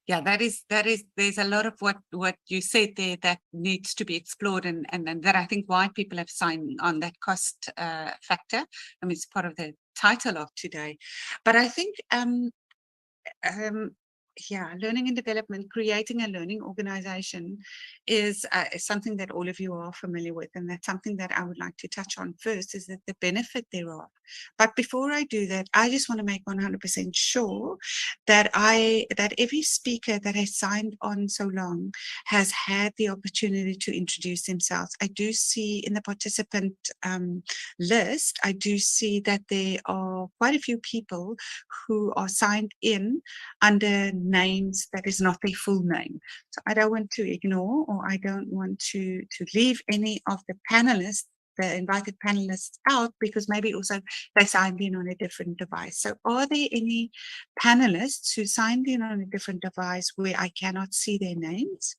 Yeah, there's a lot of what you said there that needs to be explored, and that I think why people have signed on that cost factor. I mean, it's part of the title of today, but I think yeah, learning and development, creating a learning organization is something that all of you are familiar with. And that's something that I would like to touch on first, is that the benefit thereof. But before I do that, I just want to make 100% sure that that every speaker that has signed on so long has had the opportunity to introduce themselves. I do see in the participant list, I do see that there are quite a few people who are signed in under names that is not their full name. So I don't want to ignore, or I don't want to leave any of the panelists, the invited panelists, out, because maybe also they signed in on a different device. So are there any panelists who signed in on a different device where I cannot see their names?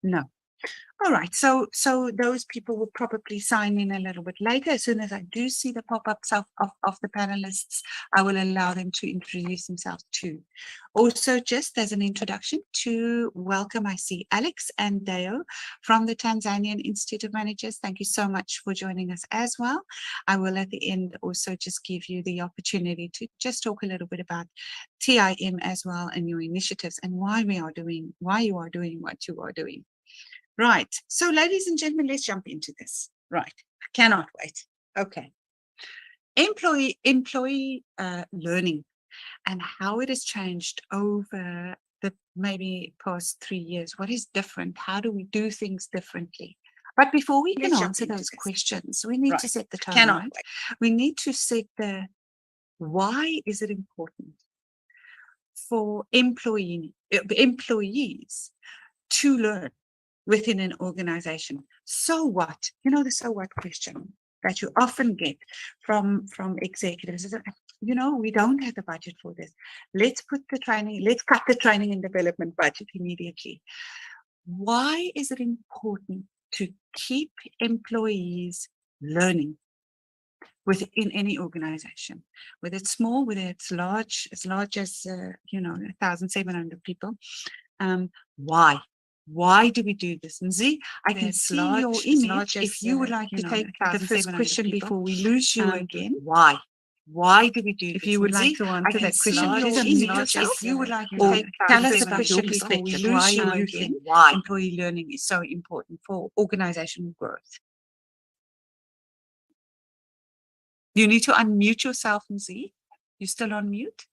No. All right, so those people will probably sign in a little bit later. As soon as I do see the pop-ups of the panelists, I will allow them to introduce themselves too. Also, just as an introduction, to welcome, I see Alex and Deo from the Tanzanian Institute of Managers. Thank you so much for joining us as well. I will at the end also just give you the opportunity to just talk a little bit about TIM as well, and your initiatives, and why you are doing what you are doing. Right. So, ladies and gentlemen, let's jump into this. Right. I cannot wait. Okay. Employee learning and how it has changed over the maybe past 3 years. What is different? How do we do things differently? But before we can answer those questions, we need to set the tone. Right? We need to set the why is it important for employees to learn within an organization. So what? You know, the so what question that you often get from executives is, you know, we don't have the budget for this. Let's cut the training and development budget immediately. Why is it important to keep employees learning within any organization, whether it's small, whether it's large, as 1,700 people? Why? Why do we do this? And Z, I can see your image. If you would like to take the first question before we lose you again. Why? Why do we do this? If you would like to answer that question, please unmute yourself. If you would like to tell us about your perspective, why you think employee learning is so important for organizational growth. You need to unmute yourself, Z. You're still on mute?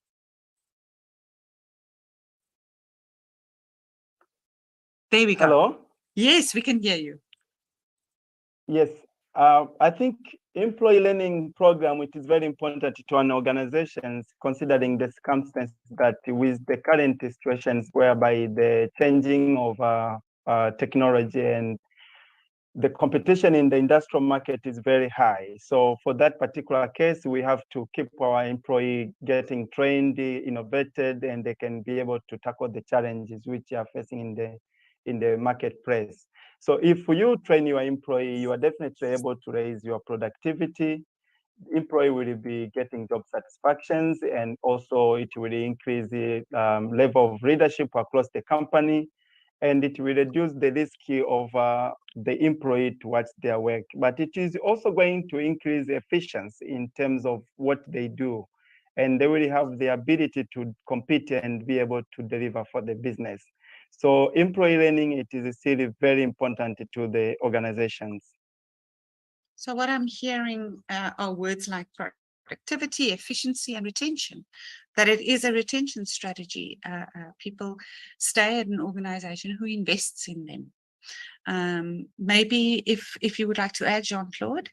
There we go. Hello? Yes, we can hear you. Yes. I think employee learning program, it is very important to an organization, considering the circumstances that with the current situations whereby the changing of technology and the competition in the industrial market is very high. So for that particular case, we have to keep our employee getting trained, innovated, and they can be able to tackle the challenges which are facing in the marketplace. So if you train your employee, you are definitely able to raise your productivity. Employee will be getting job satisfactions, and also it will increase the level of leadership across the company, and it will reduce the risk of the employee towards their work. But it is also going to increase efficiency in terms of what they do, and they will have the ability to compete and be able to deliver for the business. So employee learning, it is still very important to the organizations. So what I'm hearing are words like productivity, efficiency, and retention, that it is a retention strategy. People stay at an organization who invests in them. Maybe if you would like to add, Jean-Claude.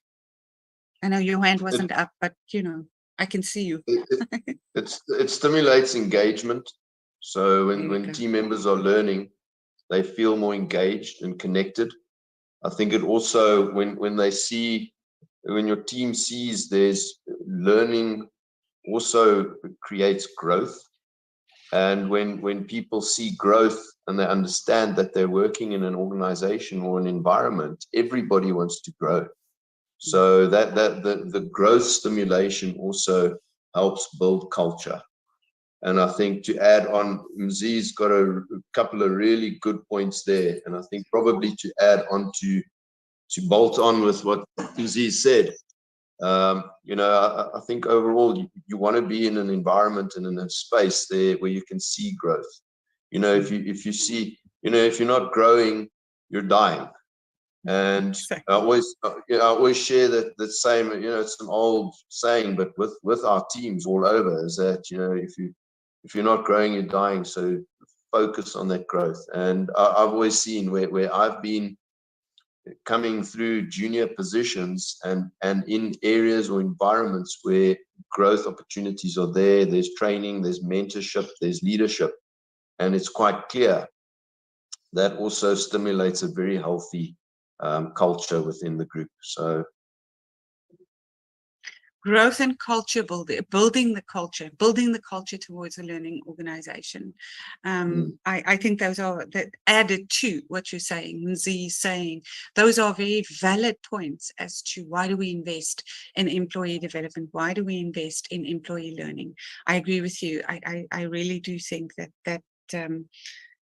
I know your hand wasn't up, but you know, I can see you. It stimulates engagement. So when team members are learning, they feel more engaged and connected. I think it also, when your team sees there's learning, also creates growth. And when people see growth and they understand that they're working in an organization or an environment, everybody wants to grow. So that the growth stimulation also helps build culture. And I think to add on, Mzi's got a couple of really good points there. And I think probably to add on to bolt on with what Mzi said, you know, I think overall you want to be in an environment and in a space there where you can see growth. You know, if you see, you know, if you're not growing, you're dying. And I always share that same, you know, it's an old saying, but with our teams all over, is that, you know, if you're not growing, you're dying. So focus on that growth. And I've always seen where I've been coming through junior positions and in areas or environments where growth opportunities are there, there's training, there's mentorship, there's leadership, and it's quite clear that also stimulates a very healthy culture within the group. So growth and culture building the culture towards a learning organization. I think those are that added to what you're saying, Mzi saying, those are very valid points as to why do we invest in employee development? Why do we invest in employee learning? I agree with you. I really do think that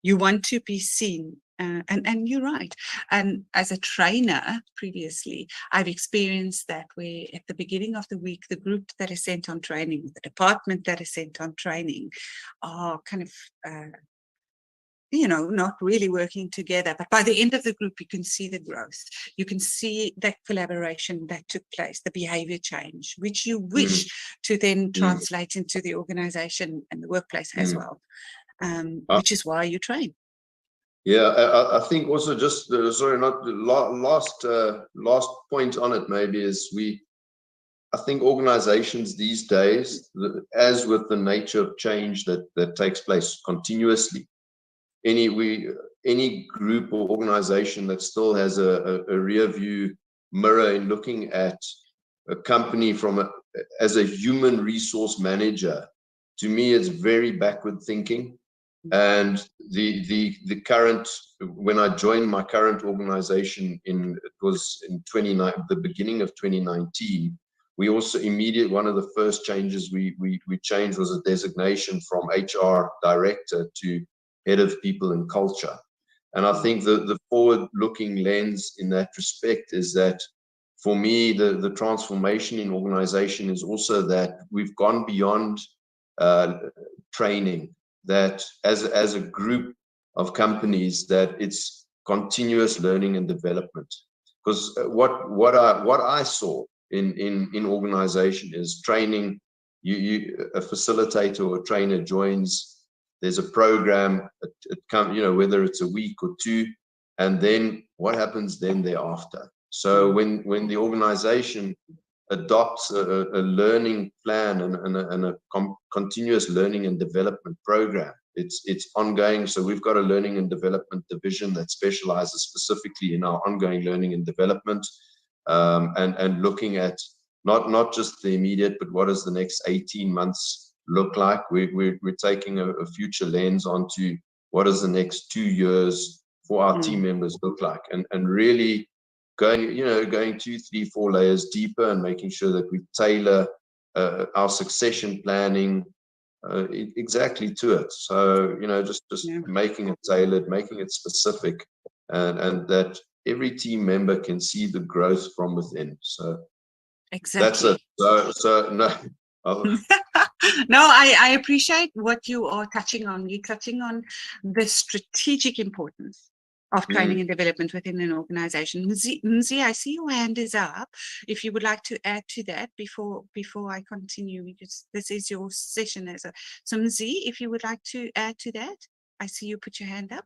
you want to be seen. And you're right. And as a trainer previously, I've experienced that where at the beginning of the week, the group that is sent on training, the department that is sent on training are kind of, you know, not really working together. But by the end of the group, you can see the growth. You can see that collaboration that took place, the behavior change, which you wish to then translate into the organization and the workplace as well, which is why you train. Yeah, I think also just, sorry, not the last point on it maybe is I think organizations these days, as with the nature of change that takes place continuously, any group or organization that still has a rear view mirror in looking at a company as a human resource manager, to me, it's very backward thinking. And the current, when I joined my current organization it was in the beginning of 2019, we also one of the first changes we changed was a designation from HR director to head of people and culture. And I think the forward-looking lens in that respect is that for me, the transformation in organization is also that we've gone beyond training, that as a group of companies, that it's continuous learning and development. Because what I saw in organization is training, a facilitator or a trainer joins, there's a program, it comes, you know, whether it's a week or two, and then what happens then thereafter. So when the organization adopts a learning plan and a continuous learning and development program, it's ongoing. So we've got a learning and development division that specializes specifically in our ongoing learning and development, and looking at not just the immediate, but what does the next 18 months look like. We're taking a future lens onto what does the next 2 years for our team members look like, and really going 2, 3, 4 layers deeper and making sure that we tailor our succession planning exactly to it. So, you know, just making it tailored, making it specific, and that every team member can see the growth from within. So exactly. That's it. So no. No, I appreciate what you are touching on. You're touching on the strategic importance of training and development within an organization. Mzi, I see your hand is up. If you would like to add to that before I continue, because this is your session. So Mzi, if you would like to add to that, I see you put your hand up.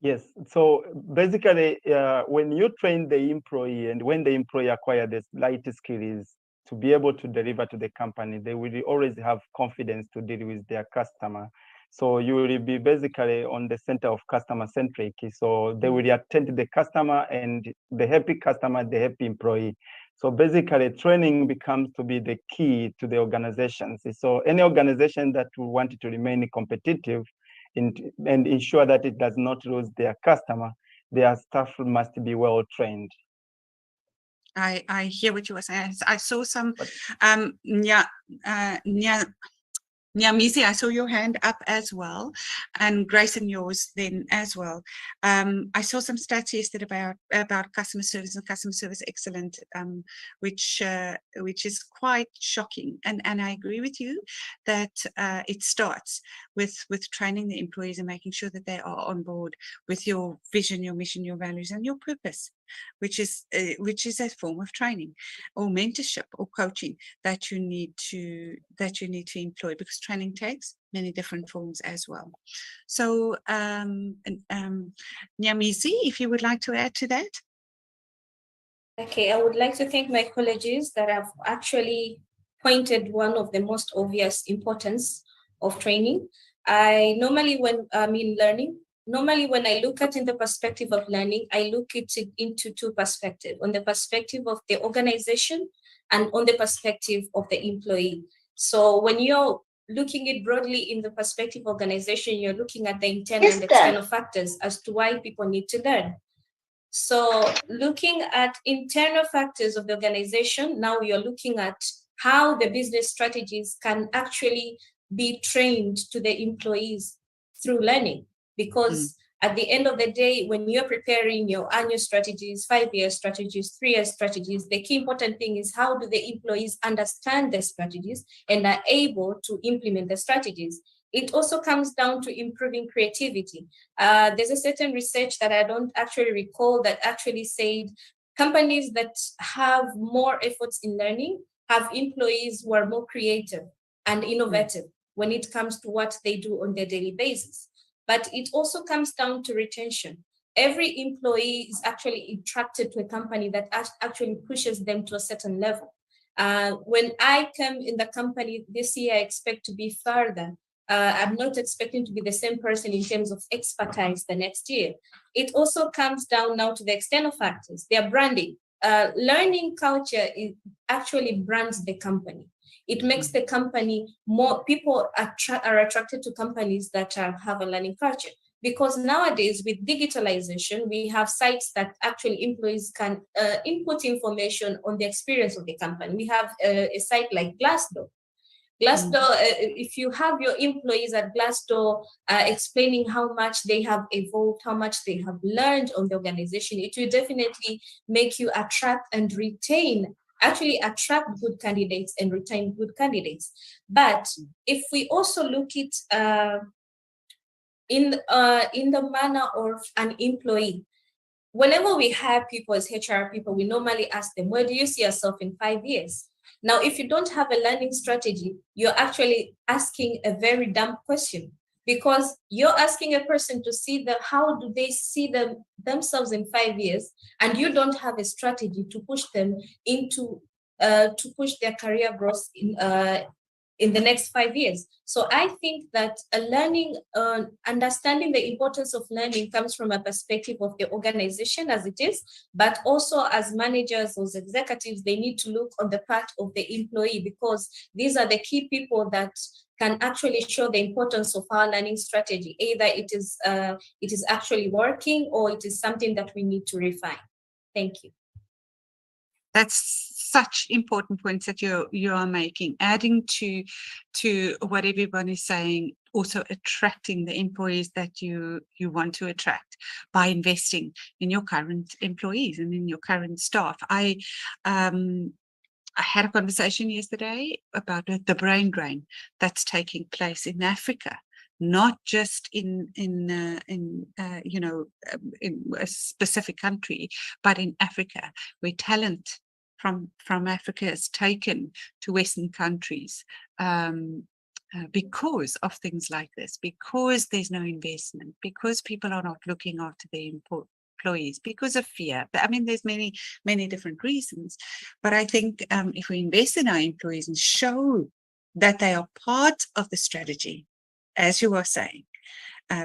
Yes. So basically, when you train the employee and when the employee acquire the light skills to be able to deliver to the company, they will always have confidence to deal with their customer. So you will be basically on the center of customer centric. So they will attend the customer, and the happy customer, the happy employee. So basically training becomes to be the key to the organizations. So any organization that will want to remain competitive and ensure that it does not lose their customer, their staff must be well trained. I hear what you were saying. I saw some Misi, I saw your hand up as well, and Grace and yours then as well. I saw some stats yesterday about customer service and customer service excellence, which is quite shocking. And I agree with you that it starts with training the employees and making sure that they are on board with your vision, your mission, your values, and your purpose, which is a form of training or mentorship or coaching that you need to employ, because training takes many different forms as well. So Nyamisi, if you would like to add to that. Okay, I would like to thank my colleagues that have actually pointed one of the most obvious importance of training. I normally, when I'm in learning, when I look at in the perspective of learning, I look at it into two perspectives, on the perspective of the organization and on the perspective of the employee. So when you're looking at broadly in the perspective of organization, you're looking at the internal and external factors as to why people need to learn. So looking at internal factors of the organization, now you're looking at how the business strategies can actually be trained to the employees through learning. Because at the end of the day, when you're preparing your annual strategies, 5-year strategies, 3-year strategies, the key important thing is how do the employees understand the strategies and are able to implement the strategies. It also comes down to improving creativity. There's a certain research that I don't actually recall that actually said companies that have more efforts in learning have employees who are more creative and innovative when it comes to what they do on their daily basis. But it also comes down to retention. Every employee is actually attracted to a company that actually pushes them to a certain level. When I come in the company this year, I expect to be further. I'm not expecting to be the same person in terms of expertise the next year. It also comes down now to the external factors, their branding. Learning culture actually brands the company. It makes the company more, people are attracted to companies that have a learning culture. Because nowadays with digitalization, we have sites that actually employees can input information on the experience of the company. We have a site like Glassdoor. Glassdoor, if you have your employees at Glassdoor explaining how much they have evolved, how much they have learned on the organization, it will definitely make you attract and retain, actually attract good candidates and retain good candidates. But if we also look at in the manner of an employee, whenever we hire people as HR people, we normally ask them, where do you see yourself in 5 years? Now, if you don't have a learning strategy, you're actually asking a very dumb question, because you're asking a person to see how do they see themselves in 5 years, and you don't have a strategy to push them into to push their career growth in the next 5 years. So I think that understanding the importance of learning comes from a perspective of the organization as it is, but also as managers or executives, they need to look on the part of the employee, because these are the key people that can actually show the importance of our learning strategy. Either it is actually working or it is something that we need to refine. Thank you. That's such important points that you are making, adding to what everyone is saying, also attracting the employees that you want to attract by investing in your current employees and in your current staff. I had a conversation yesterday about the brain drain that's taking place in Africa, not just in a specific country, but in Africa, where talent from Africa is taken to Western countries because of things like this, because there's no investment, because people are not looking after their employees, because of fear. I mean, there's many different reasons, but I think if we invest in our employees and show that they are part of the strategy, as you are saying,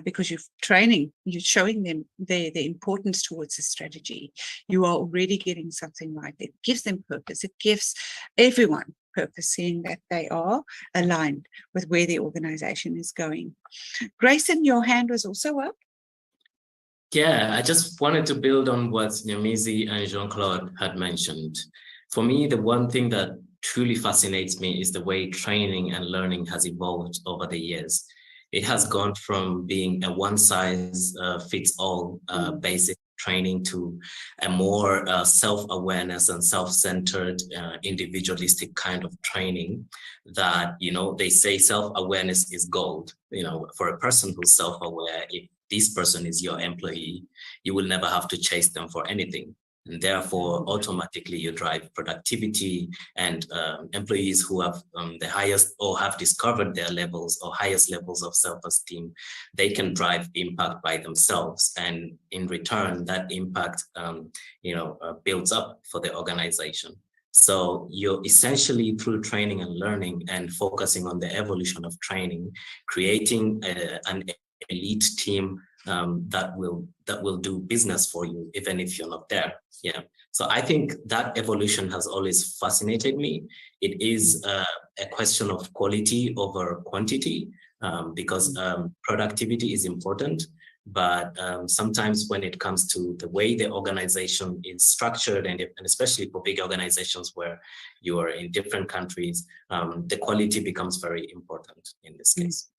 because you're training, you're showing them the importance towards the strategy, you are already getting something right. It gives them purpose. It gives everyone purpose, seeing that they are aligned with where the organization is going. Grayson, your hand was also up. Yeah, I just wanted to build on what Nyamisi and Jean-Claude had mentioned. For me, the one thing that truly fascinates me is the way training and learning has evolved over the years. It has gone from being a one-size-fits-all basic training to a more self-awareness and self-centered, individualistic kind of training that, you know, they say self-awareness is gold. You know, for a person who's self-aware, if this person is your employee, you will never have to chase them for anything. And therefore, automatically you drive productivity, and employees who have the highest or have discovered their levels or highest levels of self-esteem, they can drive impact by themselves. And in return, that impact, builds up for the organization. So you're essentially, through training and learning and focusing on the evolution of training, creating an elite team that will do business for you, even if you're not there. Yeah. So I think that evolution has always fascinated me. It is a question of quality over quantity, because productivity is important. But sometimes when it comes to the way the organization is structured, and especially for big organizations where you are in different countries, the quality becomes very important in this case.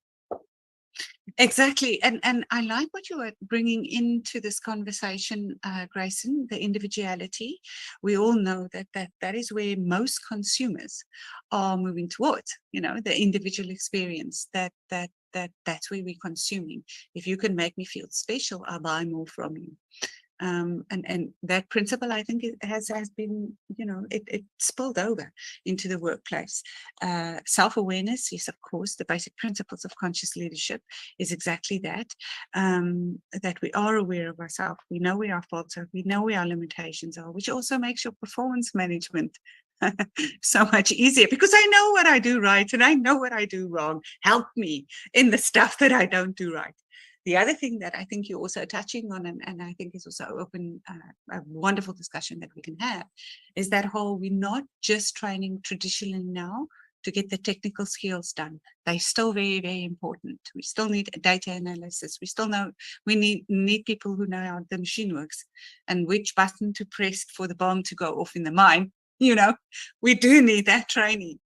Exactly. And I like what you are bringing into this conversation, Grayson, the individuality. We all know that is where most consumers are moving towards, you know, the individual experience, that's where we're consuming. If you can make me feel special, I'll buy more from you. And that principle, I think, has been, you know, it spilled over into the workplace. Self-awareness, yes, of course, the basic principles of conscious leadership is exactly that, that we are aware of ourselves, we know where our faults are, we know where our limitations are, which also makes your performance management so much easier, because I know what I do right and I know what I do wrong. Help me in the stuff that I don't do right. The other thing that I think you're also touching on, and I think is also open a wonderful discussion that we can have, is that whole, we're not just training traditionally now to get the technical skills done. They're still very, very important. We still need data analysis. We still know we need people who know how the machine works and which button to press for the bomb to go off in the mine. You know, we do need that training.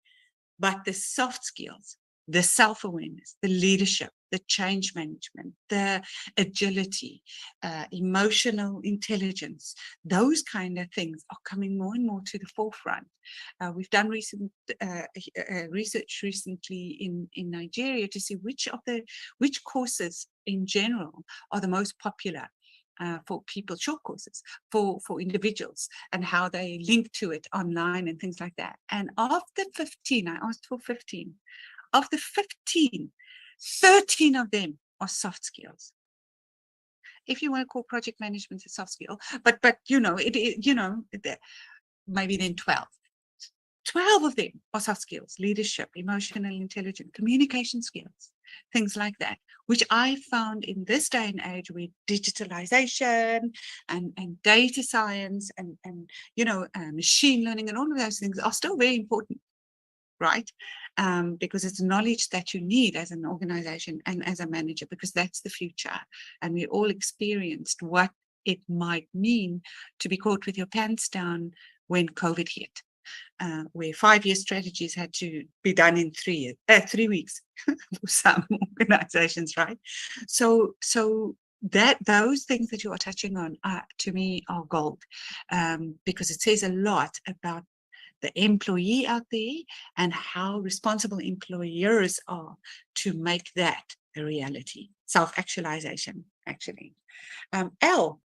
But the soft skills, the self-awareness, the leadership, the change management, the agility, emotional intelligence, those kind of things are coming more and more to the forefront. We've done recent research recently in Nigeria to see which courses in general are the most popular for people, short courses for individuals, and how they link to it online and things like that. And of the 15, I asked for 15. Of the 15, 13 of them are soft skills. If you want to call project management a soft skill, but you know, maybe then 12. 12 of them are soft skills: leadership, emotional intelligence, communication skills, things like that, which I found in this day and age with digitalization and data science and machine learning and all of those things are still very important, right? Because it's knowledge that you need as an organization and as a manager, because that's the future. And we all experienced what it might mean to be caught with your pants down when COVID hit. Where 5-year strategies had to be done in 3 weeks for some organizations, right? So that those things that you are touching on to me are gold, because it says a lot about the employee out there and how responsible employers are to make that a reality. Self-actualization, actually. Elle,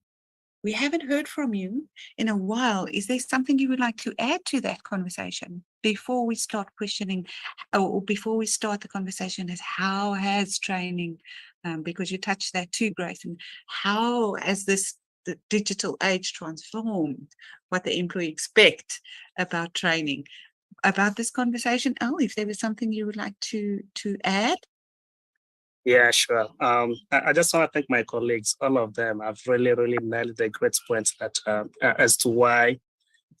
we haven't heard from you in a while. Is there something you would like to add to that conversation before we start questioning, or before we start the conversation as how has training, because you touched that too, Grace, and how has the digital age transformed what the employee expect about training, about this conversation? Oh, if there was something you would like to add. Yeah, sure. I just want to thank my colleagues. All of them have really, really nailed the great points that as to why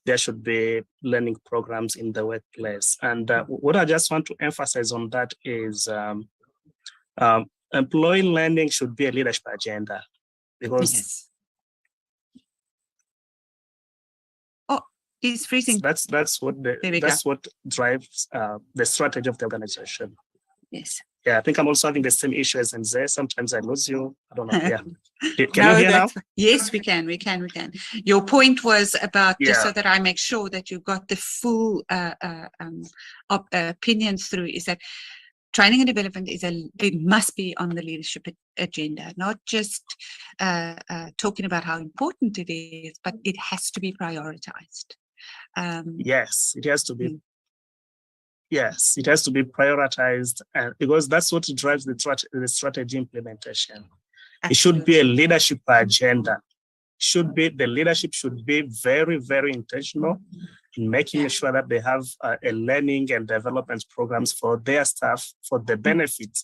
there should be learning programs in the workplace. And what I just want to emphasize on that is employee learning should be a leadership agenda, because Yes. Oh, He's freezing. That's what drives the strategy of the organization. Yes. Yeah, I think I'm also having the same issue as Nze. Sometimes I lose you. I don't know. Yeah. Can No, you hear now? Yes, we can. Your point was about, just Yeah. so that I make sure that you got the full opinion through, is that training and development it must be on the leadership agenda, not just talking about how important it is, but it has to be prioritized. Yes, it has to be. Yes, it has to be prioritized, because that's what drives the strategy implementation. Absolutely. It should be a leadership agenda. The leadership should be very, very intentional in making sure that they have a learning and development programs for their staff, for the benefit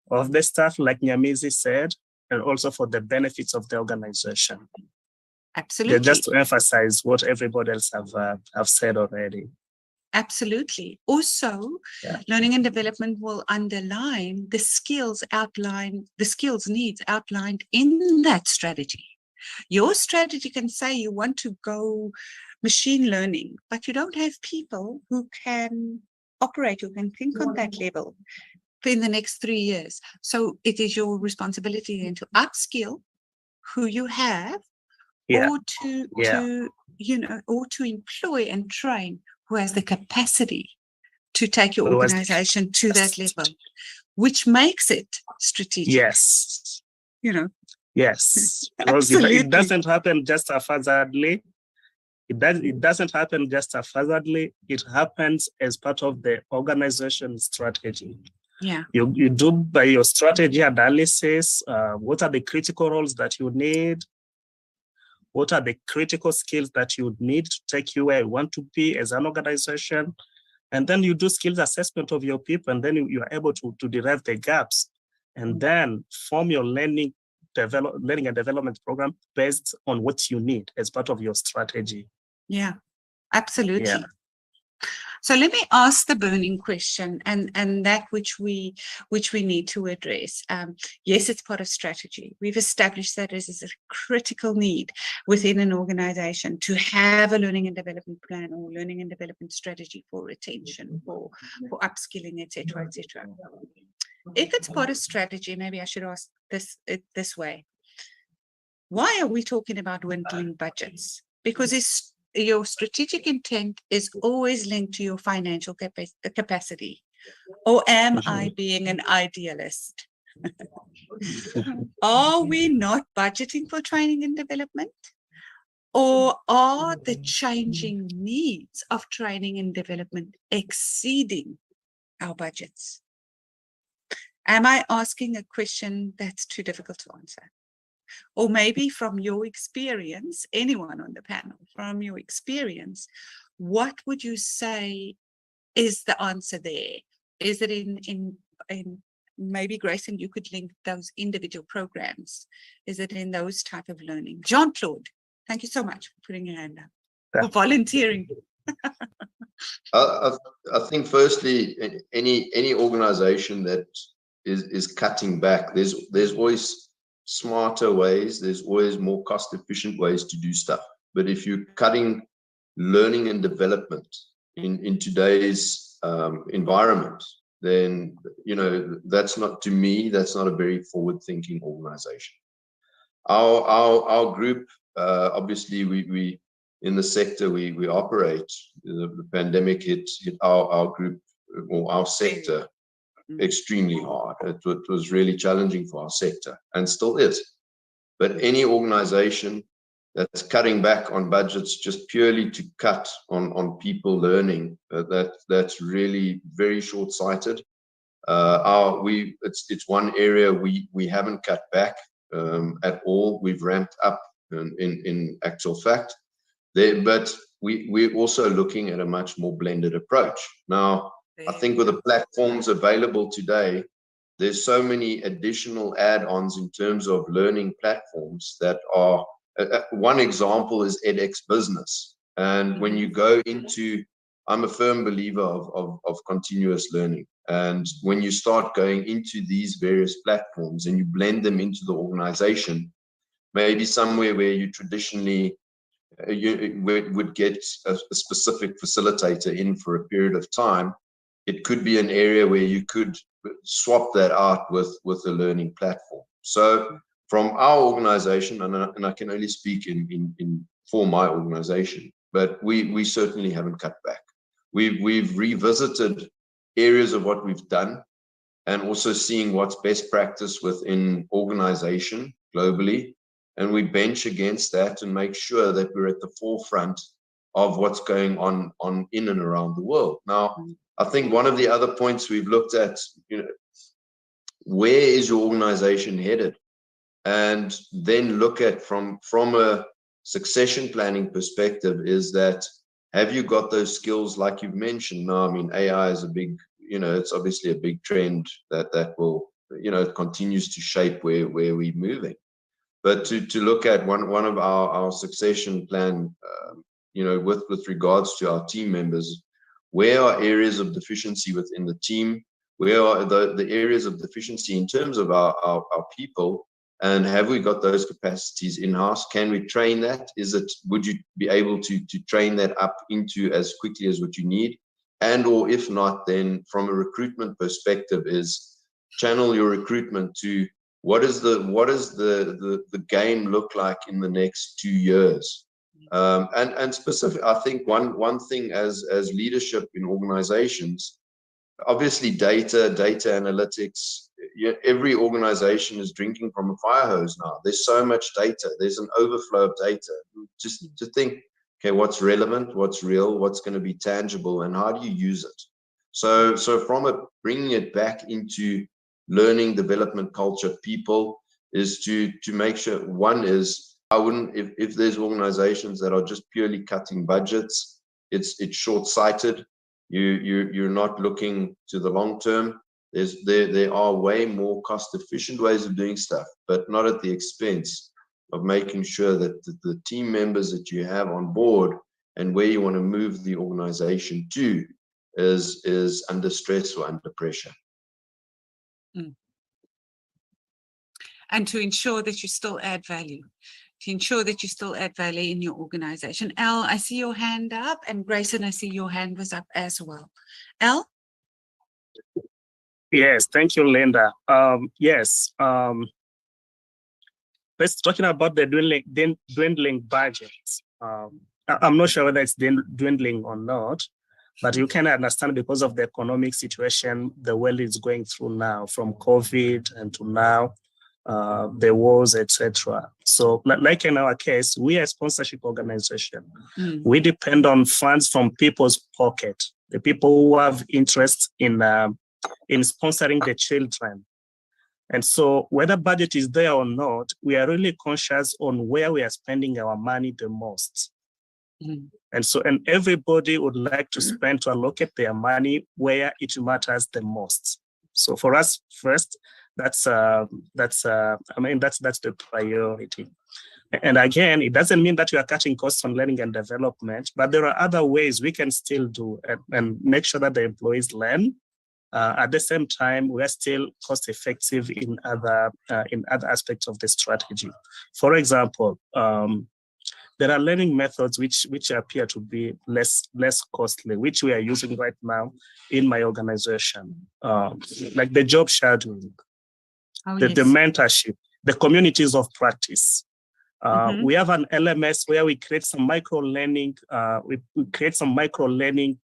of the staff, like Nyamizi said, and also for the benefits of the organization. Absolutely. Just to emphasize what everybody else have said already. Absolutely. Also, learning and development will underline the skills needs outlined in that strategy. Your strategy can say you want to go machine learning, but you don't have people who can operate, who can think on that level in the next 3 years. So it is your responsibility then to upskill who you have, or to employ and train who has the capacity to take your organization to that level, which makes it strategic. Yes. Yes. Because it doesn't happen just haphazardly. It doesn't happen just haphazardly. It happens as part of the organization strategy. Yeah. You do by your strategy analysis, what are the critical roles that you need? What are the critical skills that you need to take you where you want to be as an organization? And then you do skills assessment of your people, and then you are able to derive the gaps, and then form your learning and development program based on what you need as part of your strategy. Yeah, absolutely. Yeah. So let me ask the burning question, and that which we need to address. Yes, it's part of strategy. We've established that this is a critical need within an organization to have a learning and development plan or learning and development strategy for retention, for upskilling, etc., etc. If it's part of strategy, maybe I should ask this way. Why are we talking about dwindling budgets? Because your strategic intent is always linked to your financial capacity. Or am I being an idealist? Are we not budgeting for training and development? Or are the changing needs of training and development exceeding our budgets? Am I asking a question that's too difficult to answer? Or maybe from your experience, anyone on the panel, from your experience, what would you say is the answer there? Is it in maybe, Grayson, you could link those individual programs? Is it in those type of learning? Jean-Claude, thank you so much for putting your hand up, for volunteering. I think firstly, any organization that is cutting back, there's always smarter ways, there's always more cost efficient ways to do stuff. But if you're cutting learning and development in today's environment, then that's not, to me, that's not a very forward thinking organization. Our group, obviously we in the sector we operate, the pandemic hit our group or our sector extremely hard. It was really challenging for our sector, and still is. But any organization that's cutting back on budgets just purely to cut on people learning, that's really very short-sighted. It's one area we haven't cut back at all. We've ramped up in actual fact there, but we're also looking at a much more blended approach now. I think with the platforms available today, there's so many additional add-ons in terms of learning platforms that are, one example is edX Business. And when you go into, I'm a firm believer of continuous learning. And when you start going into these various platforms and you blend them into the organization, maybe somewhere where you traditionally you would get a specific facilitator in for a period of time, it could be an area where you could swap that out with a learning platform. So from our organization, and I can only speak for my organization, but we certainly haven't cut back. We've revisited areas of what we've done, and also seeing what's best practice within organization globally. And we bench against that and make sure that we're at the forefront of what's going on in and around the world. Now, I think one of the other points we've looked at, where is your organization headed? And then look at from a succession planning perspective, is that, have you got those skills like you've mentioned? Now, I mean, AI is a big, it's obviously a big trend that will, it continues to shape where we're moving. But to look at one of our succession plan, with regards to our team members, where are areas of deficiency within the team? Where are the areas of deficiency in terms of our people? And have we got those capacities in-house? Can we train that? Would you be able to train that up into as quickly as what you need? And or if not, then from a recruitment perspective, is channel your recruitment to what does the game look like in the next 2 years? And specific, I think one thing as leadership in organizations, obviously data analytics, every organization is drinking from a fire hose now. There's so much data. There's an overflow of data. Just to think, okay, what's relevant, what's real, what's going to be tangible, and how do you use it? So from bringing it back into learning, development, culture, people, is to make sure, one is, I wouldn't, if there's organizations that are just purely cutting budgets, it's short-sighted. You're not looking to the long term. There are way more cost-efficient ways of doing stuff, but not at the expense of making sure that the team members that you have on board and where you want to move the organization to is under stress or under pressure. And to ensure that you still add value. To ensure that you still add value in your organization. Elle, I see your hand up, and Grayson, I see your hand was up as well. Elle? Yes, thank you, Linda. Yes, let's talking about the dwindling budgets. I'm not sure whether it's dwindling or not, but you can understand because of the economic situation the world is going through now, from COVID and to now, the wars, etc. So like in our case, we are a sponsorship organization. We depend on funds from people's pocket, the people who have interest in sponsoring the children. And so whether budget is there or not, we are really conscious on where we are spending our money the most. And so, and everybody would like to spend, to allocate their money where it matters the most. So for us, first, that's the priority. And again, it doesn't mean that we are cutting costs on learning and development, but there are other ways we can still do and make sure that the employees learn. At the same time, we are still cost effective in other aspects of the strategy. For example, there are learning methods which appear to be less costly, which we are using right now in my organization, like the job shadowing, the mentorship, the communities of practice. We have an LMS where we create some micro learning. We create some micro learning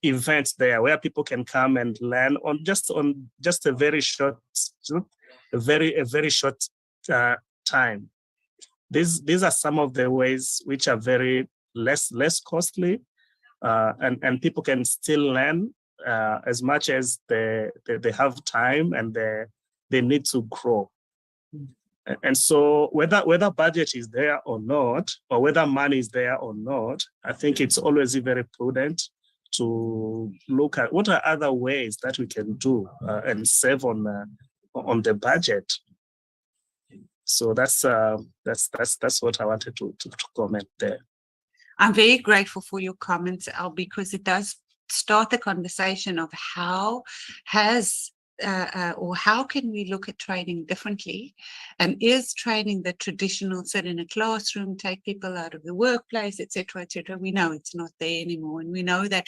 events there where people can come and learn on just a very short, a very short time. These are some of the ways which are very less costly, and people can still learn as much as they have time and they need to grow. And so whether budget is there or not, or whether money is there or not, I think it's always very prudent to look at what are other ways that we can do and save on the budget. So that's what I wanted to comment there. I'm very grateful for your comments, Al, because it does start the conversation of how has or how can we look at training differently? And is training the traditional sit in a classroom, take people out of the workplace, etc., etc.? We know it's not there anymore, and we know that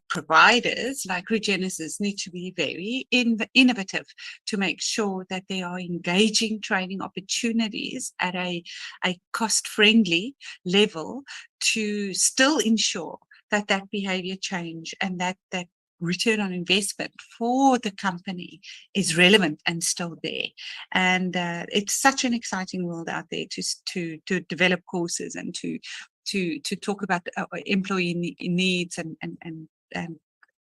providers like Regenesys need to be very innovative to make sure that they are engaging training opportunities at a cost-friendly level to still ensure that behavior change and that return on investment for the company is relevant and still there. And it's such an exciting world out there to develop courses and to talk about employee needs and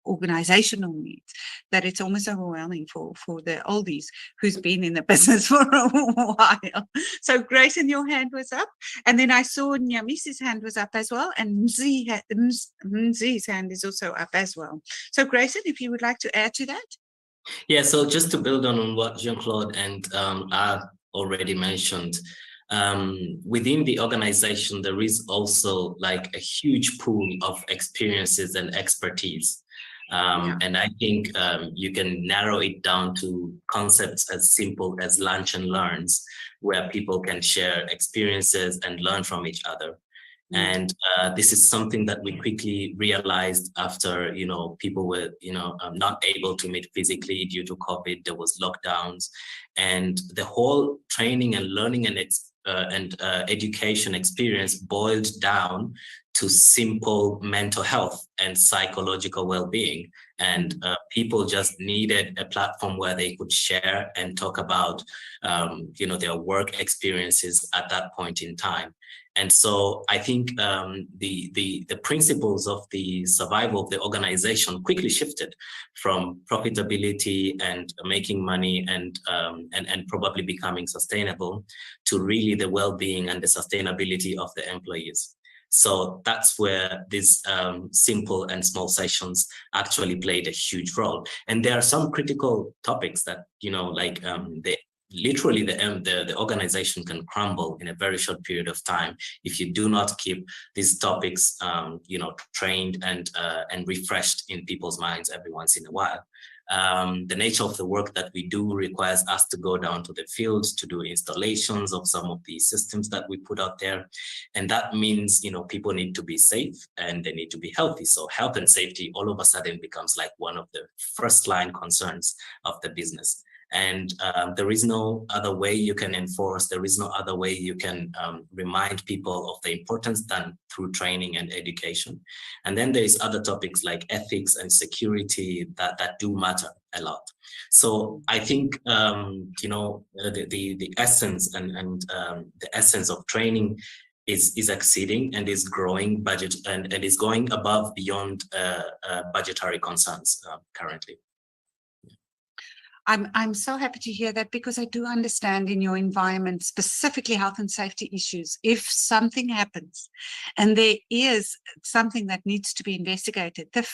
organizational needs, that it's almost overwhelming for the oldies who's been in the business for a while. So Grayson, your hand was up, and then I saw Nyamisi's hand was up as well, and Mzi's hand is also up as well. So Grayson, if you would like to add to that. Yeah, so just to build on what Jean-Claude and I already mentioned, within the organization, there is also like a huge pool of experiences and expertise. And I think you can narrow it down to concepts as simple as lunch and learns, where people can share experiences and learn from each other. And this is something that we quickly realized after, people were, not able to meet physically due to COVID. There was lockdowns, and the whole training and learning and education experience boiled down to simple mental health and psychological well-being. And people just needed a platform where they could share and talk about, their work experiences at that point in time. And so I think the principles of the survival of the organization quickly shifted from profitability and making money and probably becoming sustainable to really the well-being and the sustainability of the employees. So that's where these simple and small sessions actually played a huge role. And there are some critical topics that, the organization can crumble in a very short period of time if you do not keep these topics, trained and refreshed in people's minds every once in a while. The nature of the work that we do requires us to go down to the field to do installations of some of the systems that we put out there. And that means, people need to be safe and they need to be healthy. So health and safety all of a sudden becomes like one of the first line concerns of the business. And there is no other way you can enforce, there is no other way you can remind people of the importance than through training and education. And then there's other topics like ethics and security that do matter a lot. So I think, the essence and the essence of training is exceeding and is growing budget and is going above beyond budgetary concerns currently. I'm so happy to hear that, because I do understand in your environment, specifically health and safety issues, if something happens and there is something that needs to be investigated, the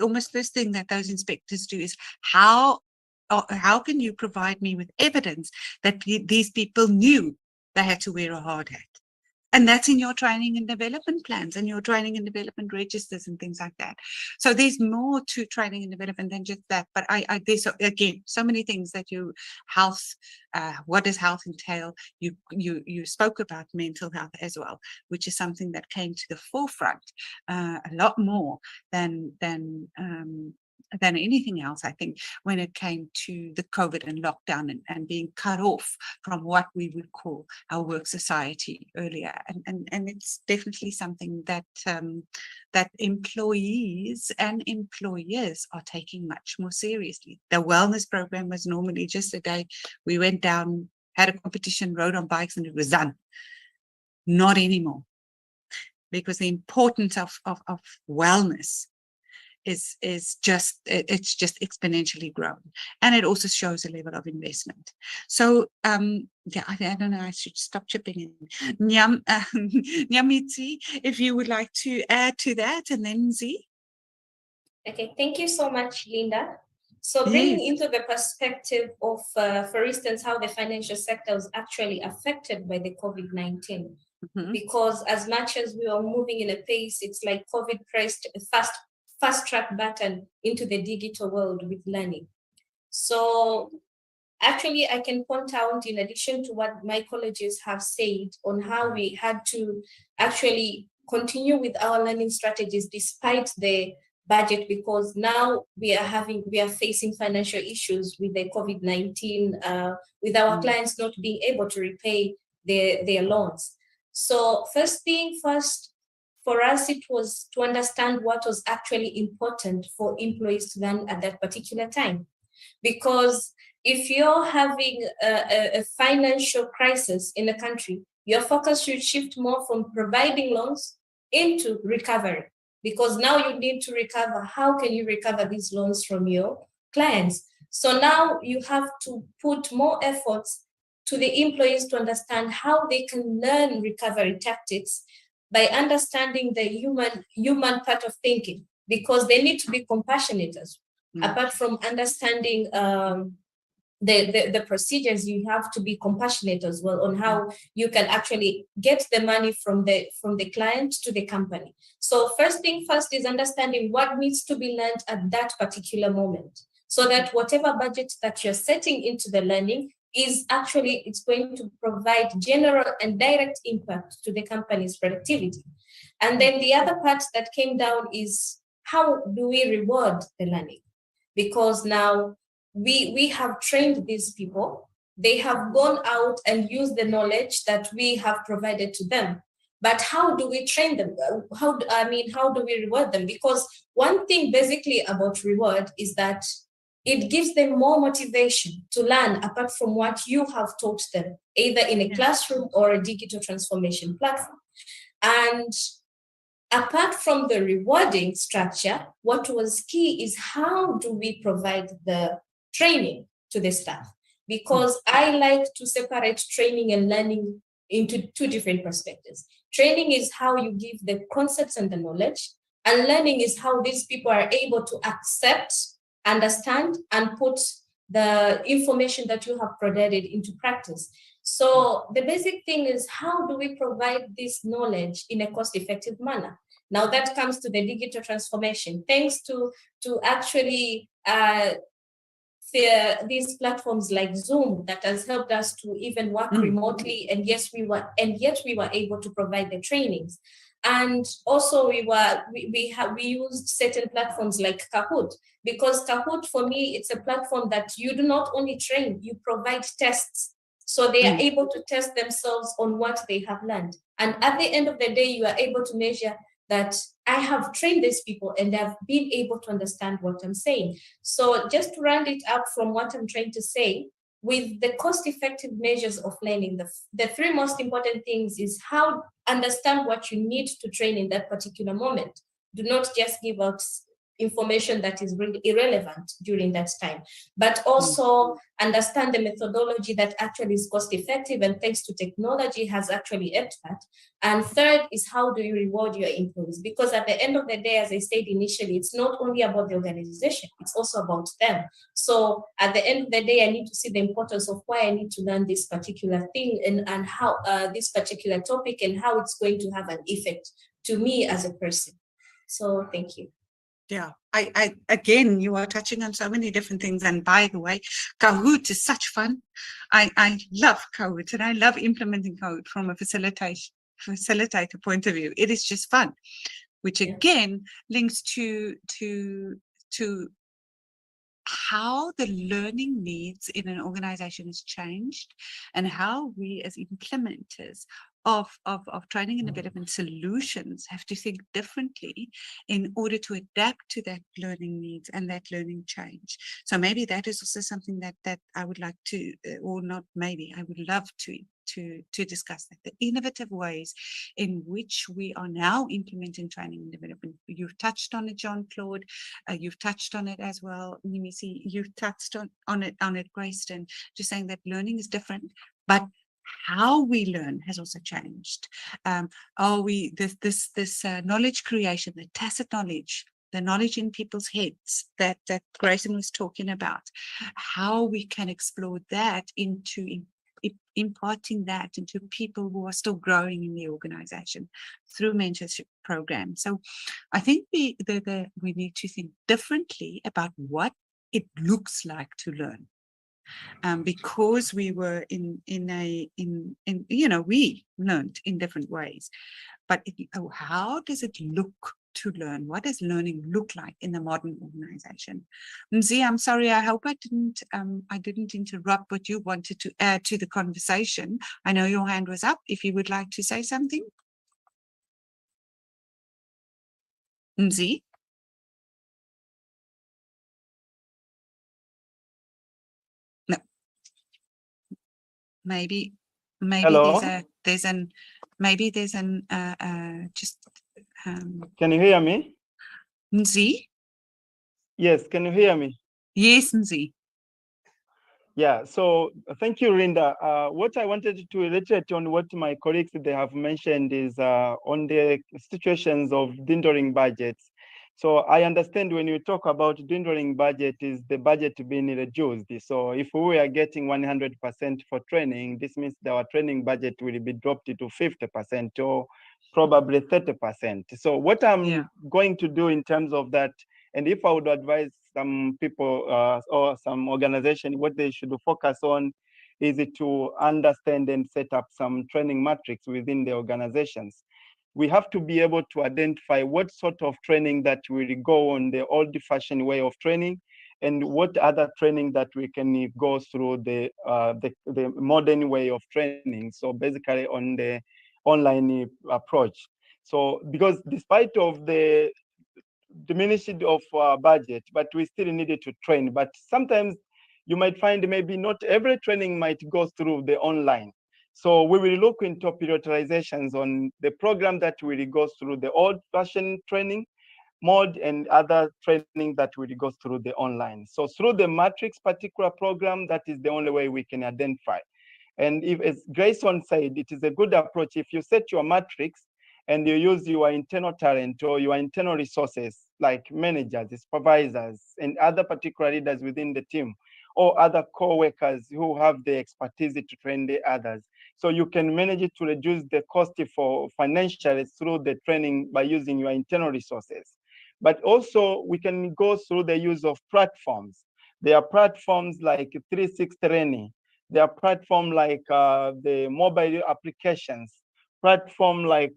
almost first thing that those inspectors do is how can you provide me with evidence that these people knew they had to wear a hard hat? And that's in your training and development plans and your training and development registers and things like that. So there's more to training and development than just that. But there's, again, so many things that health, what does health entail? You spoke about mental health as well, which is something that came to the forefront a lot more than anything else, I think, when it came to the COVID and lockdown and being cut off from what we would call our work society earlier. And it's definitely something that that employees and employers are taking much more seriously. The wellness program was normally just a day we went down, had a competition, rode on bikes, and it was done. Not anymore, because the importance of wellness is just exponentially grown, and it also shows a level of investment. So I don't know, I should stop chipping in. Nyamitsi, if you would like to add to that, and then Z. Okay, thank you so much, Linda. So bringing into the perspective of, for instance, how the financial sector was actually affected by the COVID-19, because as much as we are moving in a pace, it's like COVID pressed a fast track button into the digital world with learning. So actually, I can point out, in addition to what my colleagues have said on how we had to actually continue with our learning strategies despite the budget, because now we are facing financial issues with the COVID-19, with our clients not being able to repay their loans. So first thing first, for us, it was to understand what was actually important for employees to learn at that particular time. Because if you're having a financial crisis in a country, your focus should shift more from providing loans into recovery, because now you need to recover. How can you recover these loans from your clients? So now you have to put more efforts to the employees to understand how they can learn recovery tactics by understanding the human part of thinking, because they need to be compassionate as well. Apart from understanding the procedures, you have to be compassionate as well on how you can actually get the money from the client to the company. So first thing first is understanding what needs to be learned at that particular moment, so that whatever budget that you're setting into the learning is actually, it's going to provide general and direct impact to the company's productivity. And then the other part that came down is, how do we reward the learning? Because now we have trained these people, they have gone out and used the knowledge that we have provided to them. But how do we train them? How do we reward them? Because one thing basically about reward is that it gives them more motivation to learn apart from what you have taught them, either in a classroom or a digital transformation platform. And apart from the rewarding structure, what was key is how do we provide the training to the staff? Because I like to separate training and learning into two different perspectives. Training is how you give the concepts and the knowledge, and learning is how these people are able to accept, understand, and put the information that you have provided into practice. So the basic thing is, how do we provide this knowledge in a cost-effective manner? Now that comes to the digital transformation, thanks to actually these platforms like Zoom that has helped us to even work remotely, and yet we were able to provide the trainings. And also we used certain platforms like Kahoot, because Kahoot, for me, it's a platform that you do not only train, you provide tests. So they are able to test themselves on what they have learned. And at the end of the day, you are able to measure that I have trained these people and they've been able to understand what I'm saying. So just to round it up from what I'm trying to say, with the cost-effective measures of learning, the three most important things is how understand what you need to train in that particular moment. Do not just give out information that is really irrelevant during that time, but also understand the methodology that actually is cost effective and thanks to technology has actually helped that. And third is, how do you reward your employees? Because at the end of the day, as I said initially, it's not only about the organization, it's also about them. So at the end of the day, I need to see the importance of why I need to learn this particular thing and how this particular topic and how it's going to have an effect to me as a person. So thank you. Yeah, I again, you are touching on so many different things. And by the way, Kahoot is such fun. I love Kahoot, and I love implementing Kahoot from a facilitator point of view. It is just fun, which again links to how the learning needs in an organization has changed, and how we as implementers of training and development solutions have to think differently in order to adapt to that learning needs and that learning change. So maybe that is also something that I would like to, or not maybe, I would love to discuss that, the innovative ways in which we are now implementing training and development. You've touched on it, Jean-Claude. You've touched on it as well, Nimisi. You've touched on it, Grayston, just saying that learning is different, but how we learn has also changed. Are we this knowledge creation, the tacit knowledge, the knowledge in people's heads that Grayson was talking about, how we can explore that into imparting that into people who are still growing in the organization through mentorship programs. So I think we need to think differently about what it looks like to learn. Because we were in we learned in different ways, but how does it look to learn? What does learning look like in the modern organization? Mzi, I'm sorry, I hope I didn't interrupt what you wanted to add to the conversation. I know your hand was up. If you would like to say something. Mzi? No. Maybe Hello? there's an Can you hear me? Mzi? Yes, can you hear me? Yes, Mzi. Yeah, so thank you, Linda. What I wanted to reiterate on what my colleagues they have mentioned is on the situations of dwindling budgets. So I understand when you talk about dwindling budget is the budget being reduced. So if we are getting 100% for training, this means that our training budget will be dropped to 50% or probably 30%. So what I'm going to do in terms of that, and if I would advise some people or some organization, what they should focus on is to understand and set up some training matrix within the organizations. We have to be able to identify what sort of training that will go on the old-fashioned way of training, and what other training that we can go through the modern way of training. So basically on the online approach. So because despite of the diminished of budget, but we still needed to train. But sometimes you might find maybe not every training might go through the online. So we will look into prioritizations on the program that will go through the old-fashioned training mode and other training that will go through the online. So through the matrix particular program, that is the only way we can identify. And if, as Grayson said, it is a good approach. If you set your matrix and you use your internal talent or your internal resources like managers, supervisors, and other particular leaders within the team, or other co-workers who have the expertise to train the others. So you can manage it to reduce the cost for financially through the training by using your internal resources. But also we can go through the use of platforms. There are platforms like 360 Training. There are platforms like the mobile applications, platform like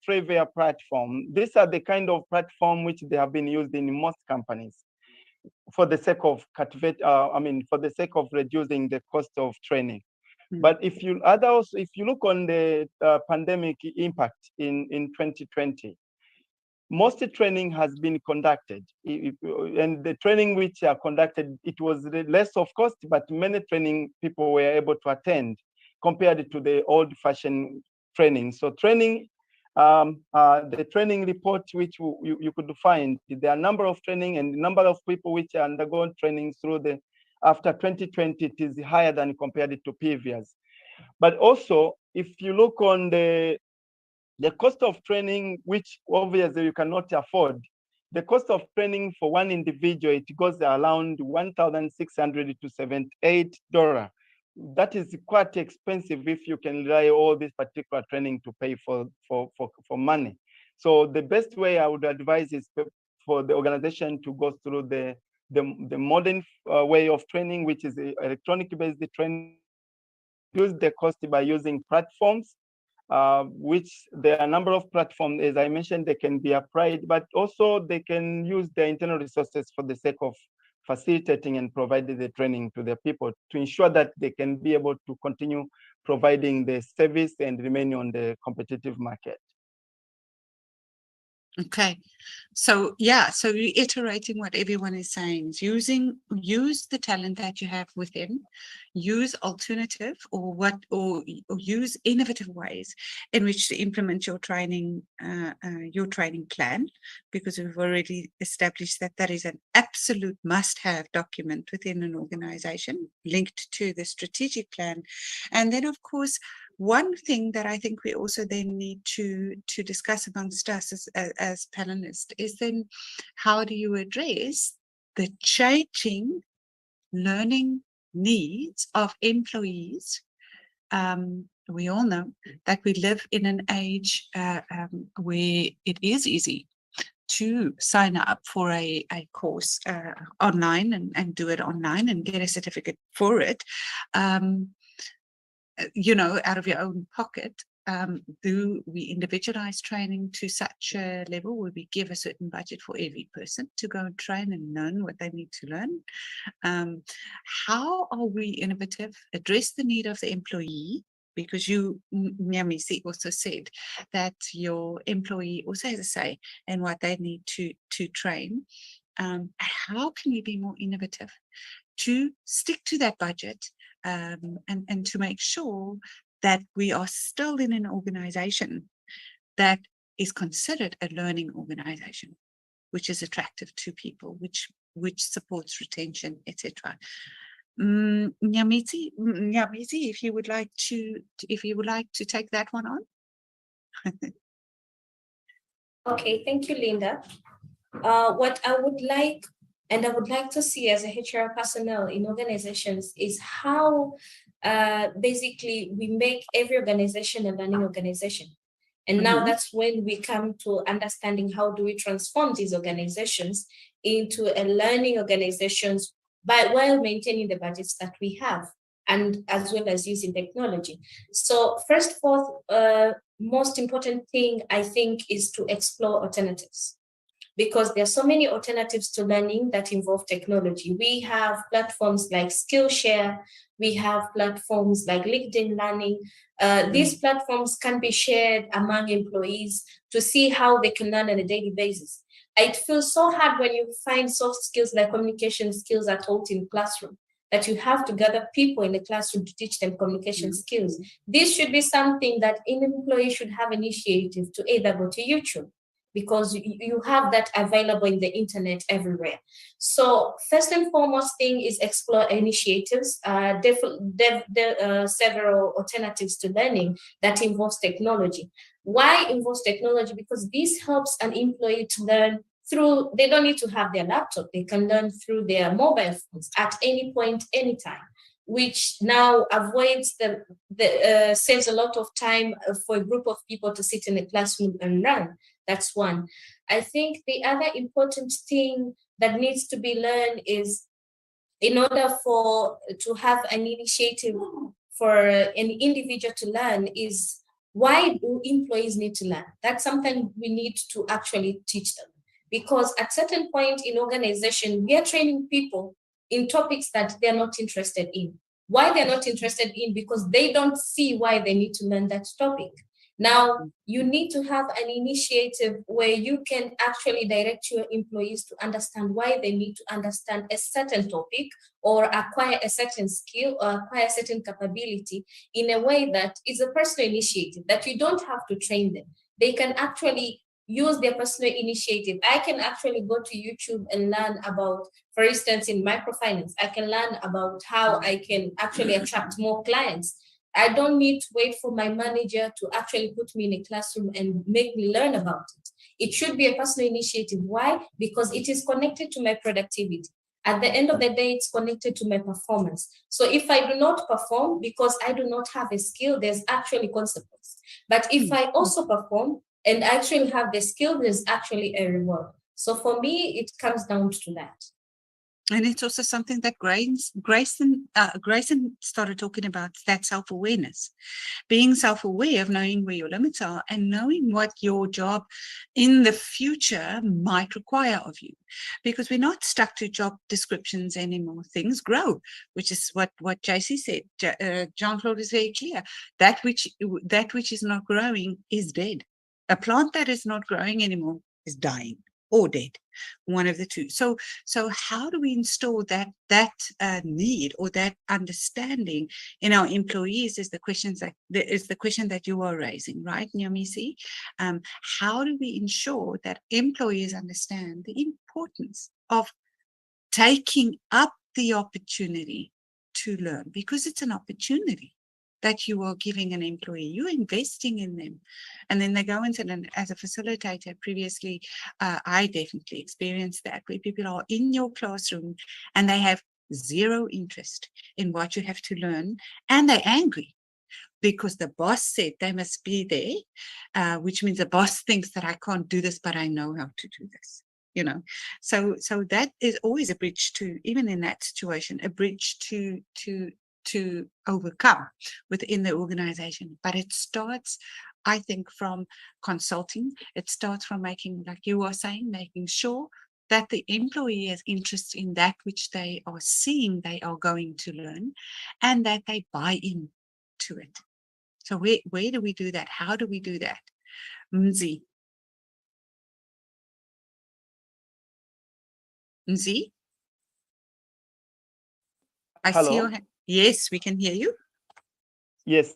Trivia platform. These are the kind of platform which they have been used in most companies for the sake of for the sake of reducing the cost of training. But if you look on the pandemic impact in 2020, most training has been conducted, and the training which are conducted, it was less of cost, but many training people were able to attend compared to the old-fashioned training. So training, the training report which you could find, there are a number of training and the number of people which undergone training through the after 2020, it is higher than compared to previous. But also, if you look on the cost of training, which obviously you cannot afford, the cost of training for one individual, it goes around $1,600 to $78. That is quite expensive if you can rely all this particular training to pay for money. So the best way I would advise is for the organization to go through the modern way of training, which is electronic-based training, use the cost by using platforms, which there are a number of platforms, as I mentioned, they can be applied, but also they can use their internal resources for the sake of facilitating and providing the training to their people to ensure that they can be able to continue providing the service and remain on the competitive market. Okay, so yeah, so reiterating what everyone is saying is use the talent that you have within, use alternative or use innovative ways in which to implement your training plan, because we've already established that that is an absolute must-have document within an organization linked to the strategic plan. And then of course, one thing that I think we also then need to discuss amongst us as panelists is then how do you address the changing learning needs of employees? We all know that we live in an age where it is easy to sign up for a course online and do it online and get a certificate for it, you know, out of your own pocket. Do we individualize training to such a level where we give a certain budget for every person to go and train and learn what they need to learn? How are we innovative? Address the need of the employee, because you, Nyamisi, also said that your employee also has a say in what they need to train. How can we be more innovative to stick to that budget and to make sure that we are still in an organization that is considered a learning organization, which is attractive to people, which supports retention, etc. Nyamisi, if you would like to take that one on. Okay, thank you, Linda. What I would like, and I would like to see as a HR personnel in organizations, is how basically we make every organization a learning organization. And now that's when we come to understanding how do we transform these organizations into a learning organizations while maintaining the budgets that we have, and as well as using technology. So first of all, most important thing I think is to explore alternatives, because there are so many alternatives to learning that involve technology. We have platforms like Skillshare, we have platforms like LinkedIn Learning. These platforms can be shared among employees to see how they can learn on a daily basis. It feels so hard when you find soft skills like communication skills are taught in classroom, that you have to gather people in the classroom to teach them communication skills. This should be something that an employee should have initiative to either go to YouTube, because you have that available in the internet everywhere. So first and foremost thing is explore initiatives, several alternatives to learning that involves technology. Why involves technology? Because this helps an employee to learn through, they don't need to have their laptop, they can learn through their mobile phones at any point, anytime, which now avoids saves a lot of time for a group of people to sit in a classroom and learn. That's one. I think the other important thing that needs to be learned is, in order to have an initiative for an individual to learn, is why do employees need to learn? That's something we need to actually teach them. Because at certain point in organization, we are training people in topics that they're not interested in. Why they're not interested in? Because they don't see why they need to learn that topic. Now, you need to have an initiative where you can actually direct your employees to understand why they need to understand a certain topic or acquire a certain skill or acquire a certain capability in a way that is a personal initiative, that you don't have to train them. They can actually use their personal initiative. I can actually go to YouTube and learn about, for instance, in microfinance, I can learn about how I can actually attract more clients. I don't need to wait for my manager to actually put me in a classroom and make me learn about it. It should be a personal initiative. Why? Because it is connected to my productivity. At the end of the day, it's connected to my performance. So if I do not perform because I do not have a skill, there's actually consequence. But if I also perform and actually have the skill, there's actually a reward. So for me, it comes down to that. And it's also something that Grayson started talking about, that self-awareness, being self-aware of knowing where your limits are and knowing what your job in the future might require of you, because we're not stuck to job descriptions anymore. Things grow, which is what JC said. Jean-Claude is very clear. That which is not growing is dead. A plant that is not growing anymore is dying or dead, one of the two. So how do we install that need or that understanding in our employees is the question that you are raising, right, Nyamisi? How do we ensure that employees understand the importance of taking up the opportunity to learn? Because it's an opportunity that you are giving an employee, you're investing in them. And then they go into, and as a facilitator previously, I definitely experienced that, where people are in your classroom and they have zero interest in what you have to learn, and they're angry because the boss said they must be there, which means the boss thinks that I can't do this, but I know how to do this. You know, so that is always a bridge to, even in that situation, a bridge to overcome within the organization. But it starts, I think, from consulting. It starts from making, like you are saying, making sure that the employee has interest in that which they are seeing they are going to learn, and that they buy in to it. So where do we do that? How do we do that? Mzi. Mzi? I see your hand. Yes, we can hear you. Yes,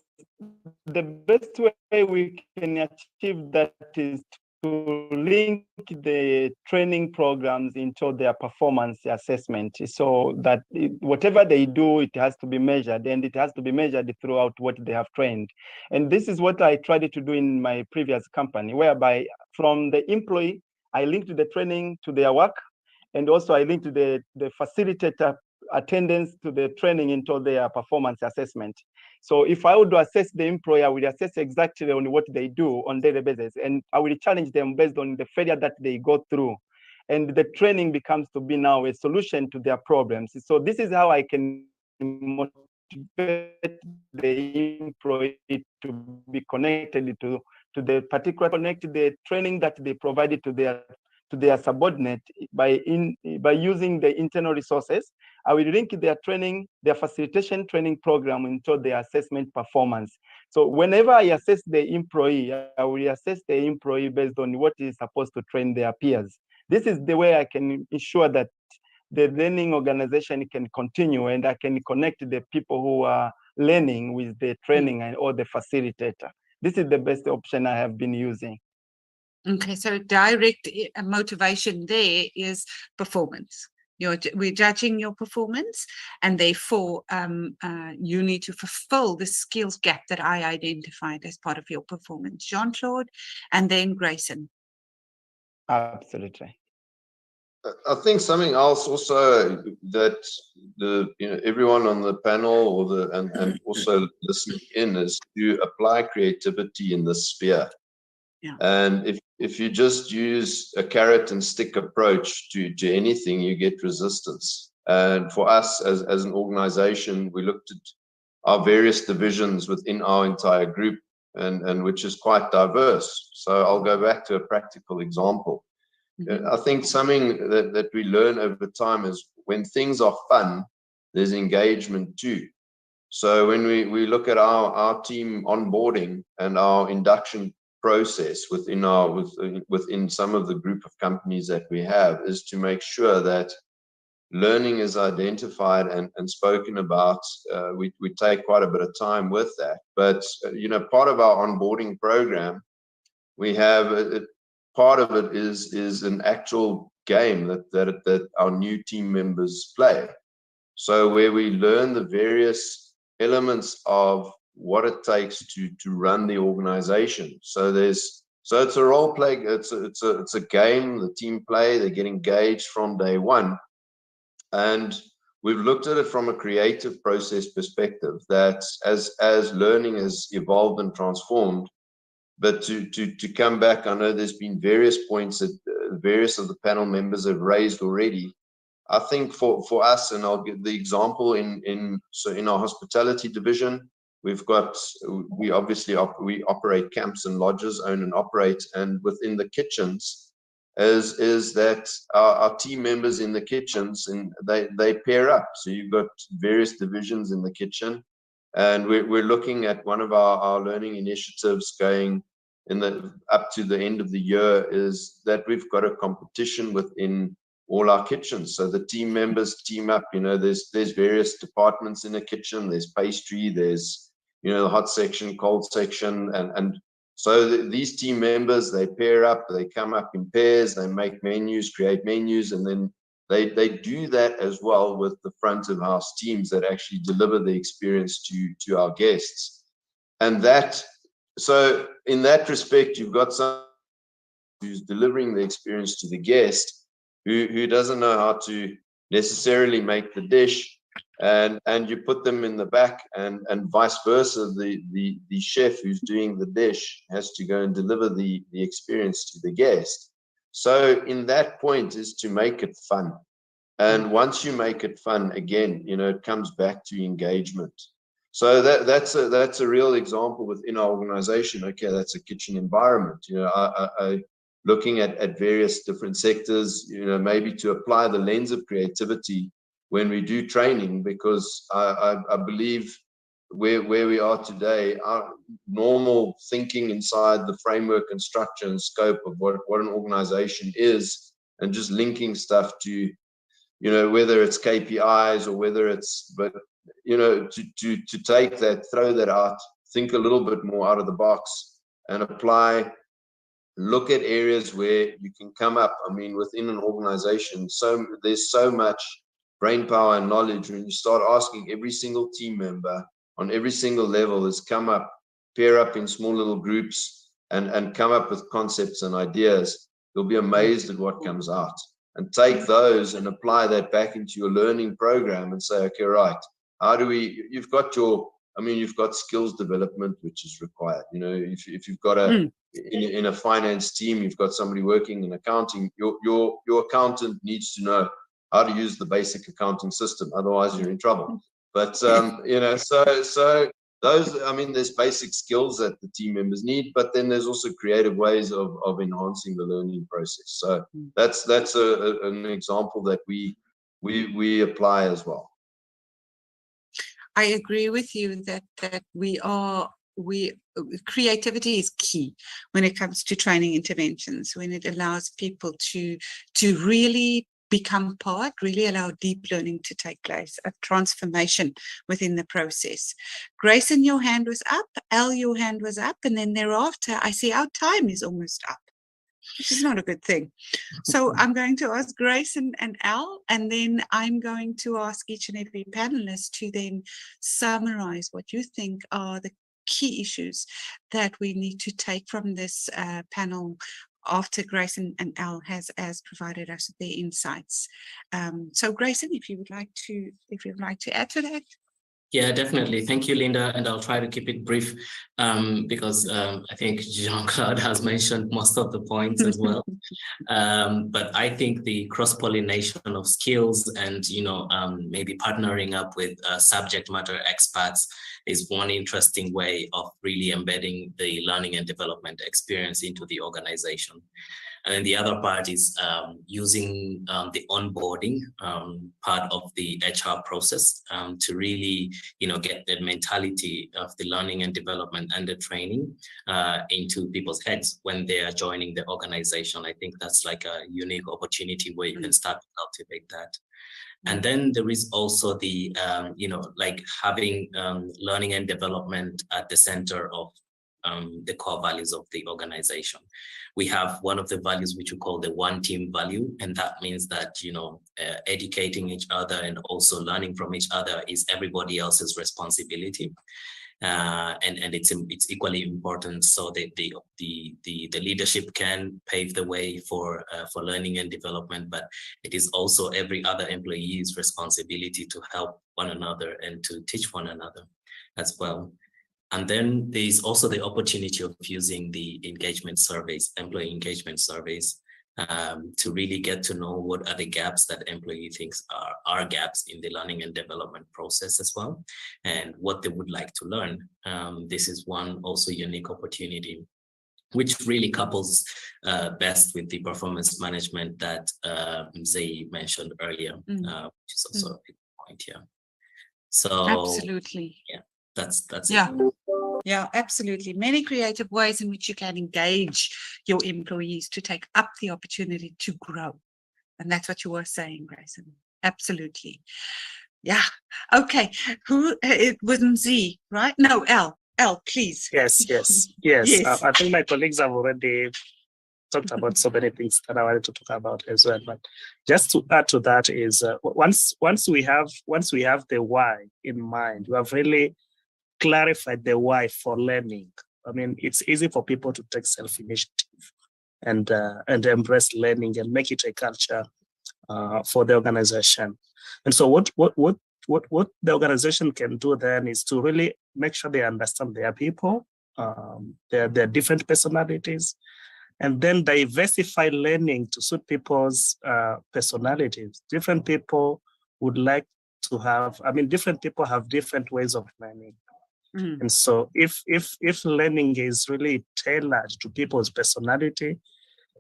the best way we can achieve that is to link the training programs into their performance assessment, so that whatever they do, it has to be measured, and it has to be measured throughout what they have trained. And this is what I tried to do in my previous company, whereby from the employee, I linked the training to their work, and also I linked the facilitator attendance to the training into their performance assessment. So if I would assess the employer, I will assess exactly on what they do on daily basis, and I will challenge them based on the failure that they go through. And the training becomes to be now a solution to their problems. So this is how I can motivate the employee to be connected to the particular, connect the training that they provided to their subordinate by using the internal resources. I will link their training, their facilitation training program into their assessment performance. So whenever I assess the employee, I will assess the employee based on what is supposed to train their peers. This is the way I can ensure that the learning organization can continue, and I can connect the people who are learning with the training or the facilitator. This is the best option I have been using. Okay, so direct motivation there is performance. We're judging your performance, and therefore you need to fulfill the skills gap that I identified as part of your performance. Jean-Claude, and then Grayson. Absolutely. I think something else also that everyone on the panel and also listening in is to apply creativity in this sphere. Yeah. And if you just use a carrot and stick approach to anything, you get resistance. And for us as an organization, we looked at our various divisions within our entire group, and which is quite diverse. So I'll go back to a practical example. Mm-hmm. I think something that we learn over time is when things are fun, there's engagement too. So when we look at our team onboarding and our induction process within some of the group of companies that we have, is to make sure that learning is identified and spoken about. We take quite a bit of time with that, but part of our onboarding program, we have part of it is an actual game that our new team members play. So where we learn the various elements of what it takes to run the organization. So it's a role play. It's a game. The team play. They get engaged from day one, and we've looked at it from a creative process perspective. That as learning has evolved and transformed. But to come back, I know there's been various points that various of the panel members have raised already. I think for us, and I'll give the example in our hospitality division, we operate camps and lodges, own and operate, and within the kitchens is that our team members in the kitchens, and they pair up. So you've got various divisions in the kitchen. And we're looking at one of our learning initiatives going up to the end of the year, is that we've got a competition within all our kitchens. So the team members team up. There's various departments in a kitchen. There's pastry. There's the hot section, cold section, and so these team members, they pair up. They come up in pairs. They make menus, create menus, and then they do that as well with the front of house teams that actually deliver the experience to our guests. And so in that respect, you've got someone who's delivering the experience to the guest who doesn't know how to necessarily make the dish, and you put them in the back, and vice versa. The chef who's doing the dish has to go and deliver the experience to the guest. So in that point is to make it fun. And once you make it fun, again, you know, it comes back to engagement. So that's a real example within our organization. Okay, that's a kitchen environment. You know, I looking at various different sectors, you know, maybe to apply the lens of creativity when we do training, because I believe where we are today, our normal thinking inside the framework and structure and scope of what an organization is, and just linking stuff to, you know, whether it's KPIs or whether it's, but, you know, to take that, throw that out, think a little bit more out of the box and apply, look at areas where you can come up. I mean, within an organization, so there's so much brain power and knowledge. When you start asking every single team member on every single level is come up, pair up in small little groups and come up with concepts and ideas, you'll be amazed at what comes out. And take those and apply that back into your learning program and say, okay, right, how do we, you've got your, I mean, you've got skills development, which is required. You know, if you've got a, in a finance team, you've got somebody working in accounting, your accountant needs to know how to use the basic accounting system. Otherwise you're in trouble. But, you know, so those, I mean, there's basic skills that the team members need, but then there's also creative ways of enhancing the learning process. So that's an example that we apply as well. I agree with you that creativity is key when it comes to training interventions, when it allows people to really become part, really allow deep learning to take place, a transformation within the process. Grayson, your hand was up. Al, your hand was up. And then thereafter, I see our time is almost up, which is not a good thing. So I'm going to ask Grayson and Al, and then I'm going to ask each and every panelist to then summarize what you think are the key issues that we need to take from this panel after Grayson and Al has provided us with their insights. So Grayson, if you would like to add to that. Yeah, definitely. Thank you, Linda. And I'll try to keep it brief because I think Jean-Claude has mentioned most of the points as well. But I think the cross-pollination of skills and, you know, maybe partnering up with subject matter experts is one interesting way of really embedding the learning and development experience into the organization. And then the other part is using the onboarding part of the HR process to really, you know, get the mentality of the learning and development and the training into people's heads when they are joining the organization. I think that's like a unique opportunity where you can start to cultivate that. And then there is also the, you know, like having learning and development at the center of the core values of the organization. We have one of the values which we call the one team value, and that means that, you know, educating each other and also learning from each other is everybody else's responsibility, and it's equally important so that the leadership can pave the way for learning and development, but it is also every other employee's responsibility to help one another and to teach one another as well. And then there's also the opportunity of using the engagement surveys, employee engagement surveys, to really get to know what are the gaps that employee thinks are gaps in the learning and development process as well, and what they would like to learn. This is one also unique opportunity, which really couples best with the performance management that Zay mentioned earlier, which is also a big point here. So absolutely, yeah, that's yeah. it. Yeah, absolutely. Many creative ways in which you can engage your employees to take up the opportunity to grow. And that's what you were saying, Grayson. Absolutely. Yeah. Okay. It wasn't Z, right? No, L. L, please. Yes. Yes. I think my colleagues have already talked about so many things that I wanted to talk about as well. But just to add to that is once we have the why in mind, we have really clarified the why for learning. I mean, it's easy for people to take self-initiative and embrace learning and make it a culture for the organization. And so what what the organization can do then is to really make sure they understand their people, their different personalities, and then diversify learning to suit people's personalities. Different people would like to have, different people have different ways of learning. And so if learning is really tailored to people's personality,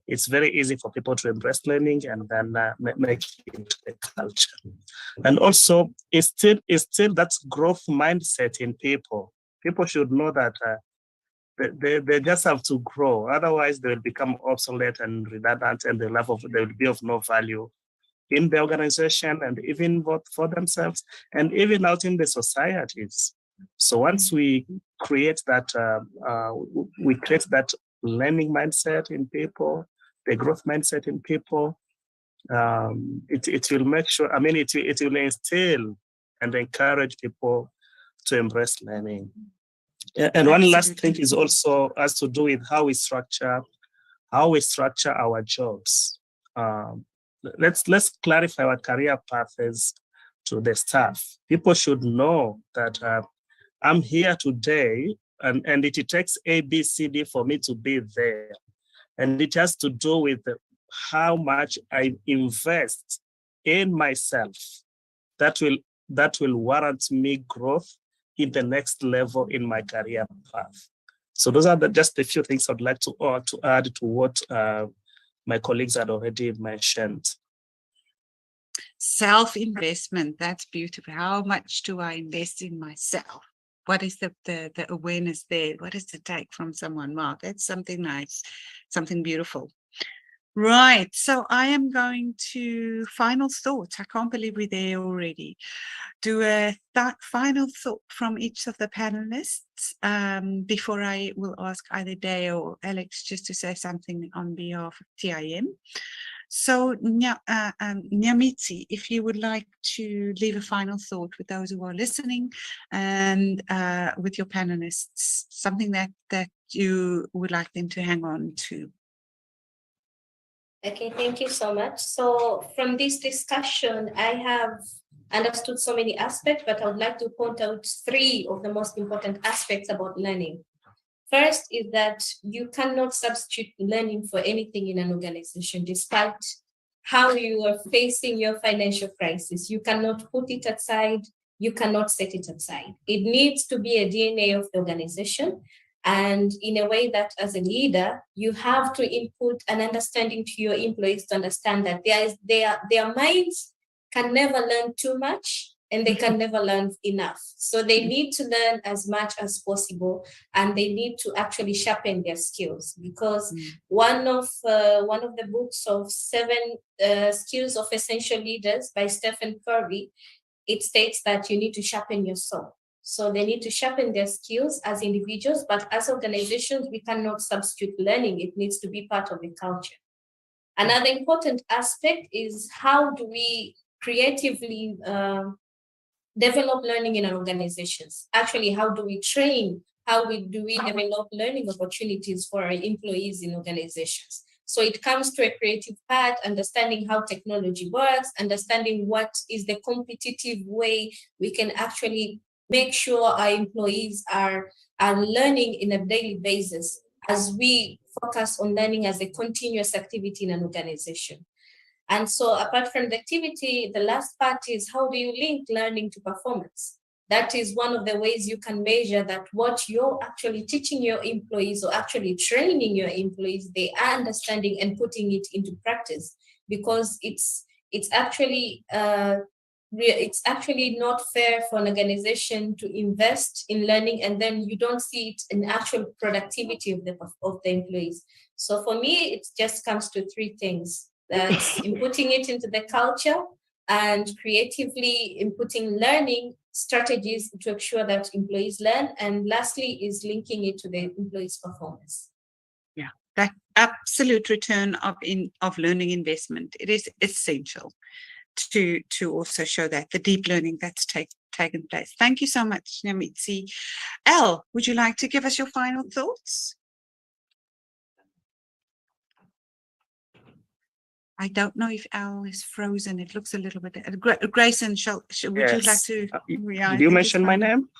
it's very easy for people to embrace learning and then make it a culture. And also, it's still that growth mindset in people. People should know that they just have to grow. Otherwise, they will become obsolete and redundant, and they will be of no value in the organization and even for themselves and even out in the societies. So once we create that, learning mindset in people, the growth mindset in people, it will make sure, it will instill and encourage people to embrace learning. And one last thing is also has to do with how we structure our jobs. Let's clarify what career path is to the staff. People should know that I'm here today, and it takes A, B, C, D for me to be there. And it has to do with how much I invest in myself. That will warrant me growth in the next level in my career path. So those are just a few things I'd like to add to what my colleagues had already mentioned. Self-investment, that's beautiful. How much do I invest in myself? What is the awareness there? What does it take from someone? Wow, that's something nice, something beautiful. Right, so I am going to final thoughts. I can't believe we're there already. Do a final thought from each of the panelists before I will ask either Day or Alex just to say something on behalf of TIM. So Nyamitsi, if you would like to leave a final thought with those who are listening and with your panelists, something that you would like them to hang on to. Okay, thank you so much. So from this discussion, I have understood so many aspects, but I would like to point out 3 of the most important aspects about learning. First is that you cannot substitute learning for anything in an organization, despite how you are facing your financial crisis. You cannot put it aside. You cannot set it aside. It needs to be a DNA of the organization. And in a way that as a leader, you have to input an understanding to your employees to understand that their minds can never learn too much and they can never learn enough. So they need to learn as much as possible, and they need to actually sharpen their skills, because one of the books of 7 Skills of Essential Leaders by Stephen Covey, it states that you need to sharpen your soul. So they need to sharpen their skills as individuals, but as organizations, we cannot substitute learning. It needs to be part of the culture. Another important aspect is how do we creatively develop learning in our organizations? Actually, how do we train? How do we develop learning opportunities for our employees in organizations? So it comes to a creative part, understanding how technology works, understanding what is the competitive way we can actually make sure our employees are learning in a daily basis, as we focus on learning as a continuous activity in an organization. And so apart from the activity, the last part is how do you link learning to performance? That is one of the ways you can measure that what you're actually teaching your employees or actually training your employees, they are understanding and putting it into practice, because it's actually not fair for an organization to invest in learning and then you don't see it in actual productivity of the employees. So for me, it just comes to 3 things. That's inputting it into the culture and creatively inputting learning strategies to ensure that employees learn. And lastly is linking it to the employees' performance. Yeah, that absolute return of learning investment. It is essential to also show that the deep learning that's taken place. Thank you so much, Nyamitsi. Elle, would you like to give us your final thoughts? I don't know if Al is frozen. It looks a little bit. Grayson, would you like to? Did you mention my name?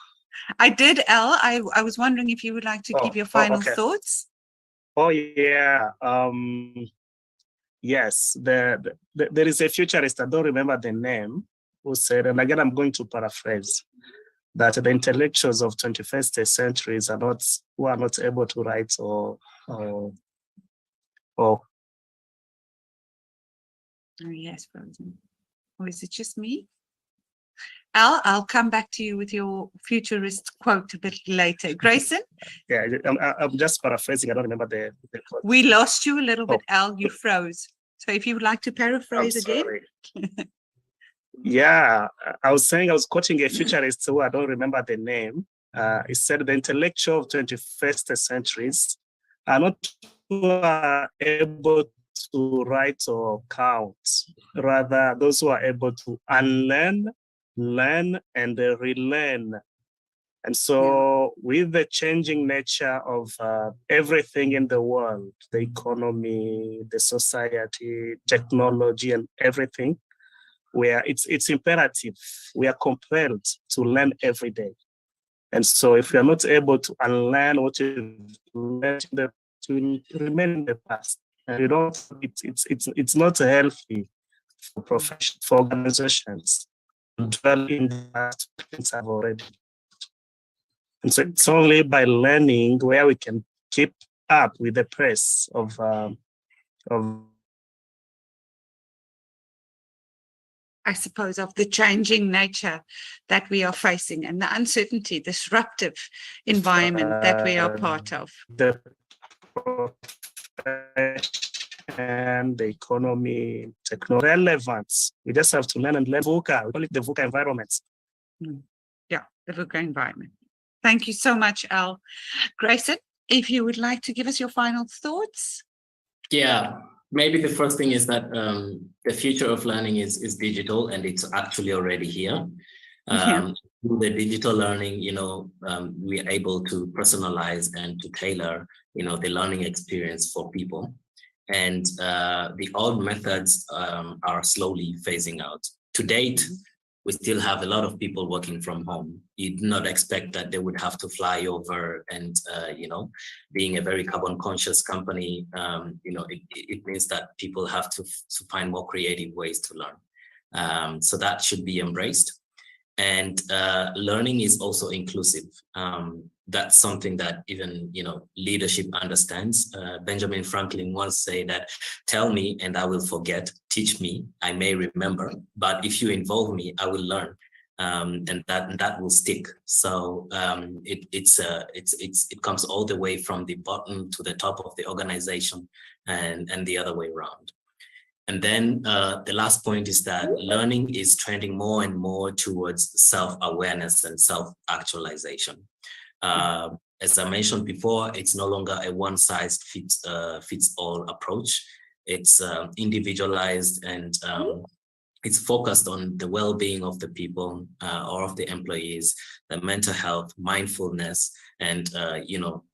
I did, Al. I was wondering if you would like to give your final thoughts. Oh yeah. Yes. There is a futurist, I don't remember the name, who said, and again I'm going to paraphrase, that the intellectuals of 21st centuries are not able to write or Oh yes, frozen. Or is it just me? Al, I'll come back to you with your futurist quote a bit later. Grayson? Yeah, I'm just paraphrasing. I don't remember the quote. We lost you a little bit, Al. You froze. So if you would like to paraphrase again. Yeah, I was quoting a futurist who I don't remember the name. He said the intellectual of 21st centuries are not able to write or count. Rather, those who are able to unlearn, learn, and relearn. And so with the changing nature of everything in the world, the economy, the society, technology, and everything, where it's imperative, we are compelled to learn every day. And so if we are not able to unlearn what we've learned, to remain in the past, and you don't, it's not healthy for organizations to dwell in the past things I've already. And so it's only by learning where we can keep up with the pace of I suppose, of the changing nature that we are facing and the uncertainty, disruptive environment that we are part of. The and the economy, technology, relevance. We just have to learn and learn VUCA. We call it the VUCA environment. Yeah, the VUCA environment. Thank you so much, Al. Grayson, if you would like to give us your final thoughts. Yeah, maybe the first thing is that the future of learning is digital, and it's actually already here. Through the digital learning, we're able to personalize and to tailor, the learning experience for people. And the old methods are slowly phasing out. To date, we still have a lot of people working from home. You do not expect that they would have to fly over and, being a very carbon conscious company, it means that people have to find more creative ways to learn. So that should be embraced. And learning is also inclusive. That's something that even, leadership understands. Benjamin Franklin once said that, tell me and I will forget, teach me, I may remember, but if you involve me, I will learn. And that will stick. So it comes all the way from the bottom to the top of the organization and the other way around. And then the last point is that learning is trending more and more towards self-awareness and self-actualization. As I mentioned before, it's no longer a one-size-fits-all approach. It's individualized and it's focused on the well-being of the people or of the employees, the mental health, mindfulness, and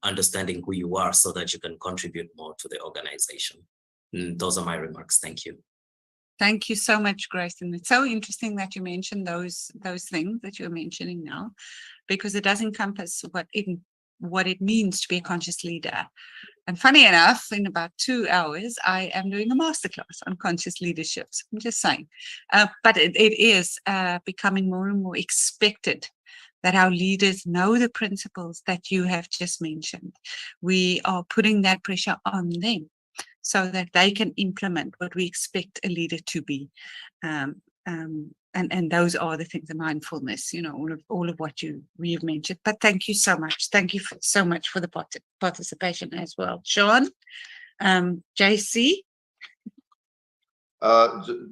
understanding who you are so that you can contribute more to the organization. Those are my remarks. Thank you. Thank you so much, Grayson. It's so interesting that you mentioned those things that you're mentioning now, because it does encompass what it means to be a conscious leader. And funny enough, in about 2 hours, I am doing a masterclass on conscious leadership. So I'm just saying, but it is becoming more and more expected that our leaders know the principles that you have just mentioned. We are putting that pressure on them, so that they can implement what we expect a leader to be. And those are the things, the mindfulness, all of what you've mentioned. But thank you so much. Thank you so much for the participation as well. Sean, JC?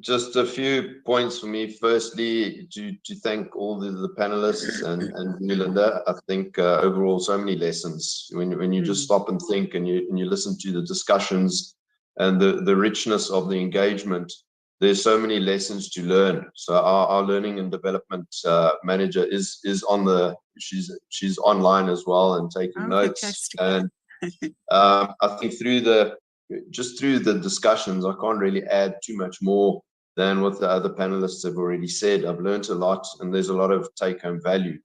Just a few points for me. Firstly, to thank all the panelists and Melinda. I think overall so many lessons when you just stop and think and you listen to the discussions and the richness of the engagement. There's so many lessons to learn. So our learning and development manager is on she's online as well and taking notes. Fantastic. And I think through the just through the discussions, I can't really add too much more than what the other panelists have already said. I've learned a lot, and there's a lot of take-home value.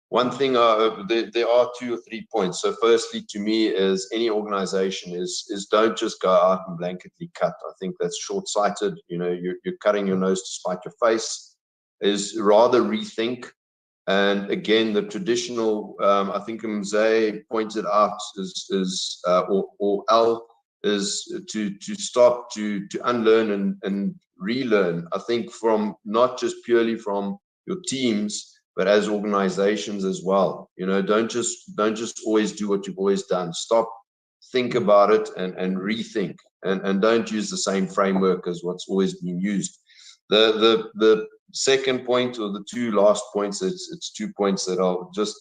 One thing, there are 2 or 3 points. So firstly, to me, is any organization is don't just go out and blanketly cut. I think that's short-sighted. You know, you're cutting your nose to spite your face. Is rather rethink. And again, the traditional, I think Mzee pointed out, or Al, is to stop, to unlearn and relearn. I think from not just purely from your teams, but as organizations as well. You know, don't just always do what you've always done. Stop, think about it, and rethink, and don't use the same framework as what's always been used. The second point, or the 2 last points, it's 2 points that I'll just,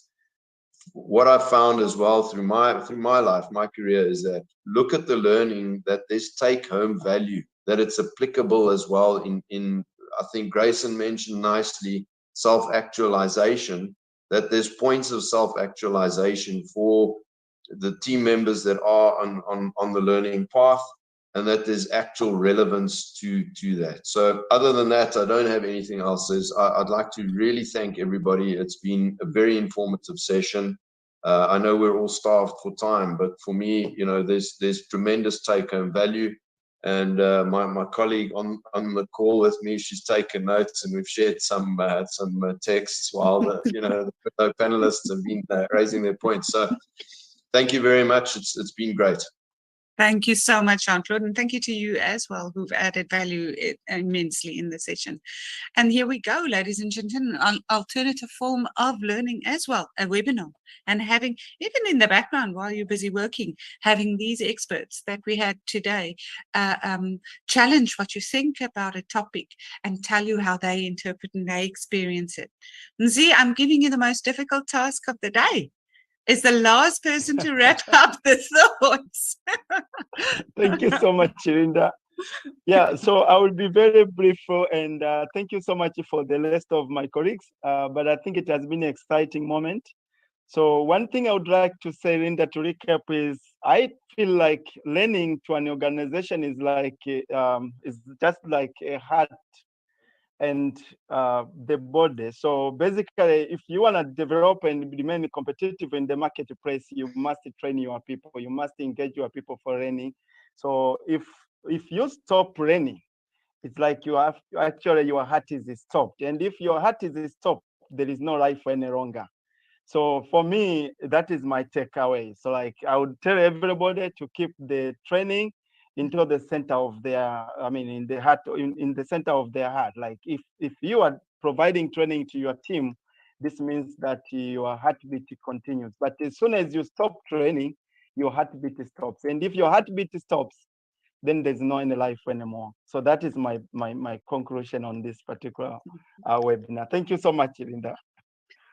what I've found as well through my life, my career, is that look at the learning, that there's take-home value, that it's applicable as well in I think Grayson mentioned nicely, self-actualization, that there's points of self-actualization for the team members that are on the learning path, and that there's actual relevance to that. So other than that, I don't have anything else. I'd like to really thank everybody. It's been a very informative session. I know we're all starved for time, but for me, you know, there's tremendous take-home value. And my colleague on the call with me, she's taken notes, and we've shared some texts while the panelists have been raising their points. So thank you very much. It's been great. Thank you so much, Jean-Claude, and thank you to you as well, who've added value immensely in the session. And here we go, ladies and gentlemen, an alternative form of learning as well, a webinar, and having, even in the background while you're busy working, having these experts that we had today challenge what you think about a topic and tell you how they interpret and they experience it. Nzi, I'm giving you the most difficult task of the day. Is the last person to wrap up the thoughts. Thank you so much, Linda. Yeah, so I will be very brief, and thank you so much for the rest of my colleagues. But I think it has been an exciting moment. So one thing I would like to say, Linda, to recap, is I feel like learning to an organization is like is just like a heart and the body. So basically, if you want to develop and remain competitive in the marketplace, you must train your people. You must engage your people for learning. So if you stop learning, it's like you have actually your heart is stopped. And if your heart is stopped, there is no life any longer. So for me, that is my takeaway. So like I would tell everybody to keep the training into the center of their, in the heart, in the center of their heart. Like if you are providing training to your team, this means that your heartbeat continues. But as soon as you stop training, your heartbeat stops. And if your heartbeat stops, then there's no any life anymore. So that is my conclusion on this particular webinar. Thank you so much, Linda.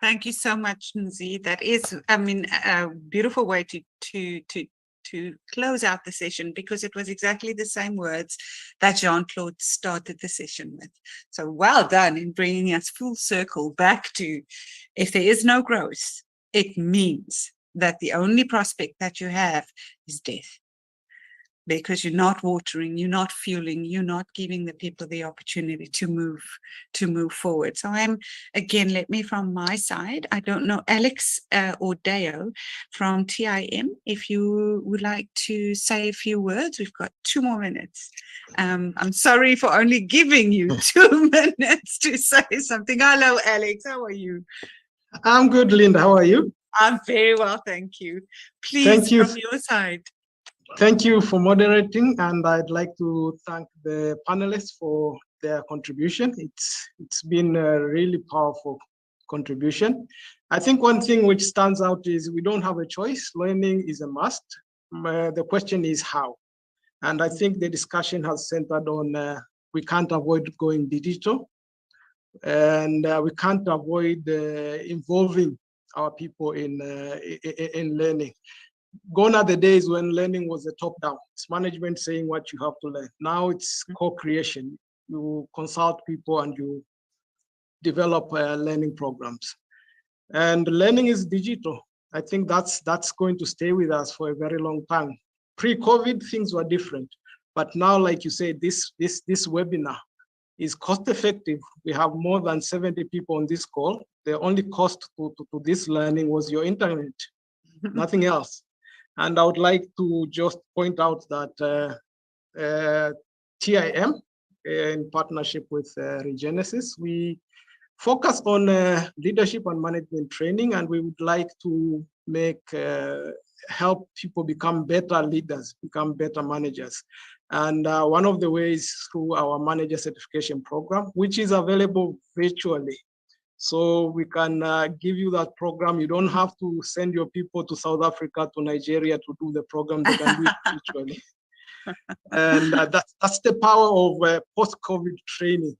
Thank you so much, Nzi. That is, a beautiful way to close out the session, because it was exactly the same words that Jean-Claude started the session with. So well done in bringing us full circle back to, if there is no growth, it means that the only prospect that you have is death. Because you're not watering, you're not fueling, you're not giving the people the opportunity to move forward. So let me from my side, I don't know, Alex or Deo from TIM, if you would like to say a few words. We've got 2 more minutes. I'm sorry for only giving you 2 minutes to say something. Hello, Alex, how are you? I'm good, Linda. How are you? I'm very well, thank you. Please, thank you. From your side. Thank you for moderating, and I'd like to thank the panelists for their contribution. It's been a really powerful contribution. I think one thing which stands out is we don't have a choice. Learning is a must. The question is how. And I think the discussion has centered on we can't avoid going digital, and we can't avoid involving our people in learning. Gone are the days when learning was a top-down. It's management saying what you have to learn. Now it's co-creation. You consult people and you develop learning programs. And learning is digital. I think that's going to stay with us for a very long time. Pre-COVID, things were different. But now, like you say, this webinar is cost effective. We have more than 70 people on this call. The only cost to this learning was your internet, nothing else. And I would like to just point out that TIM, in partnership with Regenesys, we focus on leadership and management training, and we would like to help people become better leaders, become better managers. And one of the ways through our manager certification program, which is available virtually. So we can give you that program. You don't have to send your people to South Africa, to Nigeria to do the program. They can do it virtually. And that's the power of post-COVID training.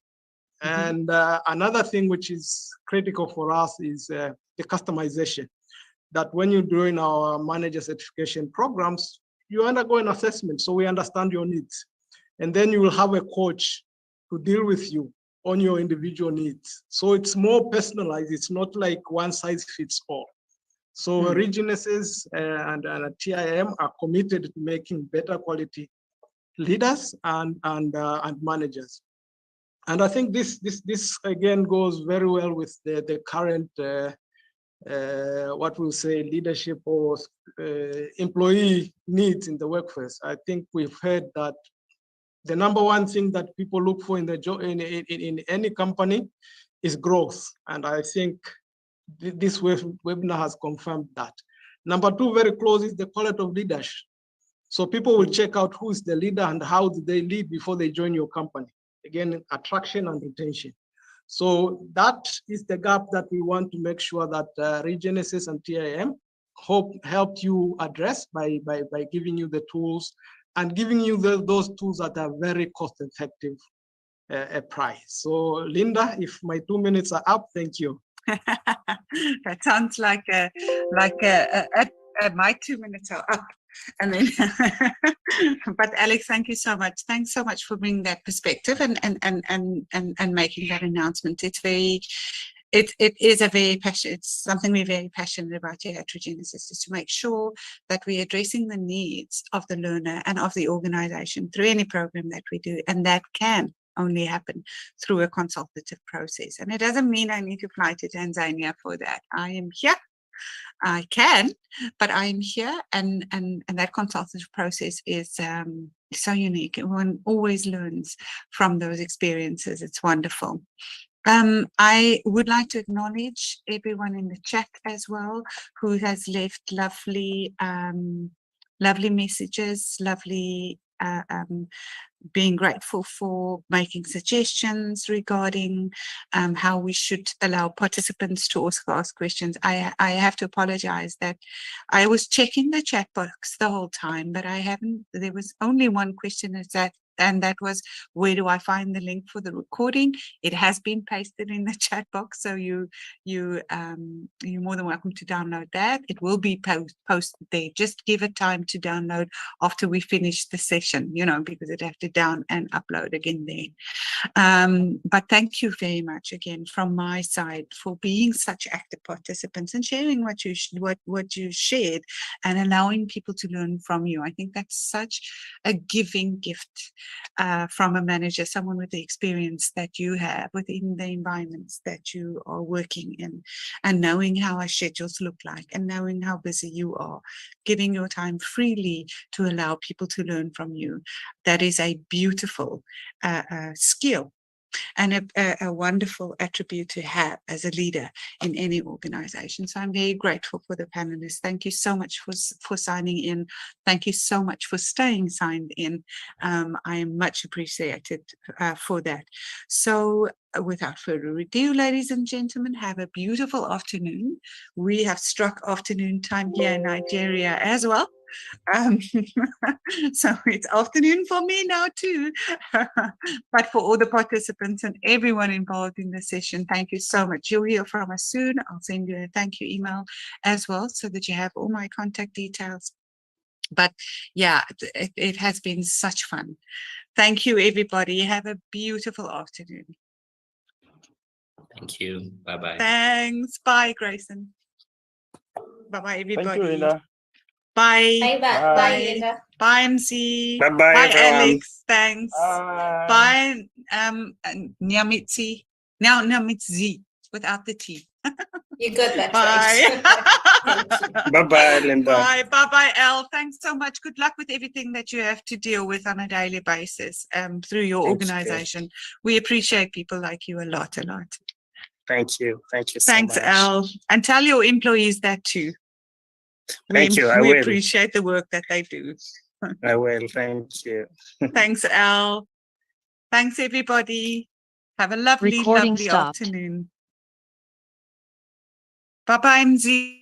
And another thing which is critical for us is the customization. That when you're doing our manager certification programs, you undergo an assessment, so we understand your needs. And then you will have a coach to deal with you on your individual needs. So it's more personalized. It's not like one size fits all. So Regenesys and TIM are committed to making better quality leaders and managers. And I think this again goes very well with the current what we'll say leadership or employee needs in the workforce. I think we've heard that the number one thing that people look for in the job in any company is growth, and I think this webinar has confirmed that. Number two, very close, is the quality of leadership. So people will check out who is the leader and how do they lead before they join your company. Again, attraction and retention. So that is the gap that we want to make sure that Regenesys and TIM helped you address by giving you the tools and giving you those tools that are very cost effective price. So Linda, if my 2 minutes are up, thank you. That sounds like my 2 minutes are up. And then, but Alex, thank you so much. Thanks so much for bringing that perspective and making that announcement. It's something we're very passionate about here at Regenesys, is to make sure that we're addressing the needs of the learner and of the organization through any program that we do, and that can only happen through a consultative process. And it doesn't mean I need to fly to Tanzania for that. I am here. I can, but I'm here, and that consultative process is so unique. One always learns from those experiences. It's wonderful. I would like to acknowledge everyone in the chat as well who has left lovely messages, lovely being grateful for making suggestions regarding how we should allow participants to also ask questions. I have to apologize that I was checking the chat box the whole time, but there was only one question, and that was, where do I find the link for the recording? It has been pasted in the chat box, so you're more than welcome to download that. It will be posted there. Just give it time to download after we finish the session, because it have to down and upload again there. But thank you very much again from my side for being such active participants and sharing what you shared and allowing people to learn from you. I think that's such a giving gift from a manager, someone with the experience that you have within the environments that you are working in, and knowing how our schedules look like and knowing how busy you are, giving your time freely to allow people to learn from you. That is a beautiful skill and a wonderful attribute to have as a leader in any organization. So I'm very grateful for the panelists. Thank you so much for signing in. Thank you so much for staying signed in. I am much appreciated for that. So without further ado, ladies and gentlemen, have a beautiful afternoon. We have struck afternoon time here in Nigeria as well. So it's afternoon for me now too. But for all the participants and everyone involved in the session, thank you so much. You'll hear from us soon. I'll send you a thank you email as well, so that you have all my contact details. But yeah, it has been such fun. Thank you, everybody. Have a beautiful afternoon. Thank you. Bye-bye. Thanks. Bye, Grayson. Bye-bye, everybody. Thank you, Linda. Bye. Bye bye. Bye. Bye, Linda. Bye, MC. Bye bye, everyone. Alex. Thanks. Bye. Bye, Nyamitsi. Now Nyamitzi without the T. You got that Bye. right. Bye bye, Linda. Bye. Bye, Elle. Thanks so much. Good luck with everything that you have to deal with on a daily basis through your Thank you. organization. We appreciate people like you a lot. Thank you. Thank you so Thanks, much. Elle. And tell your employees that too. Thank you. I We will. appreciate the work that they do. I will. Thank you. Thanks, Elle. Thanks, everybody. Have a lovely, Recording lovely stopped. afternoon. Bye-bye, MZ.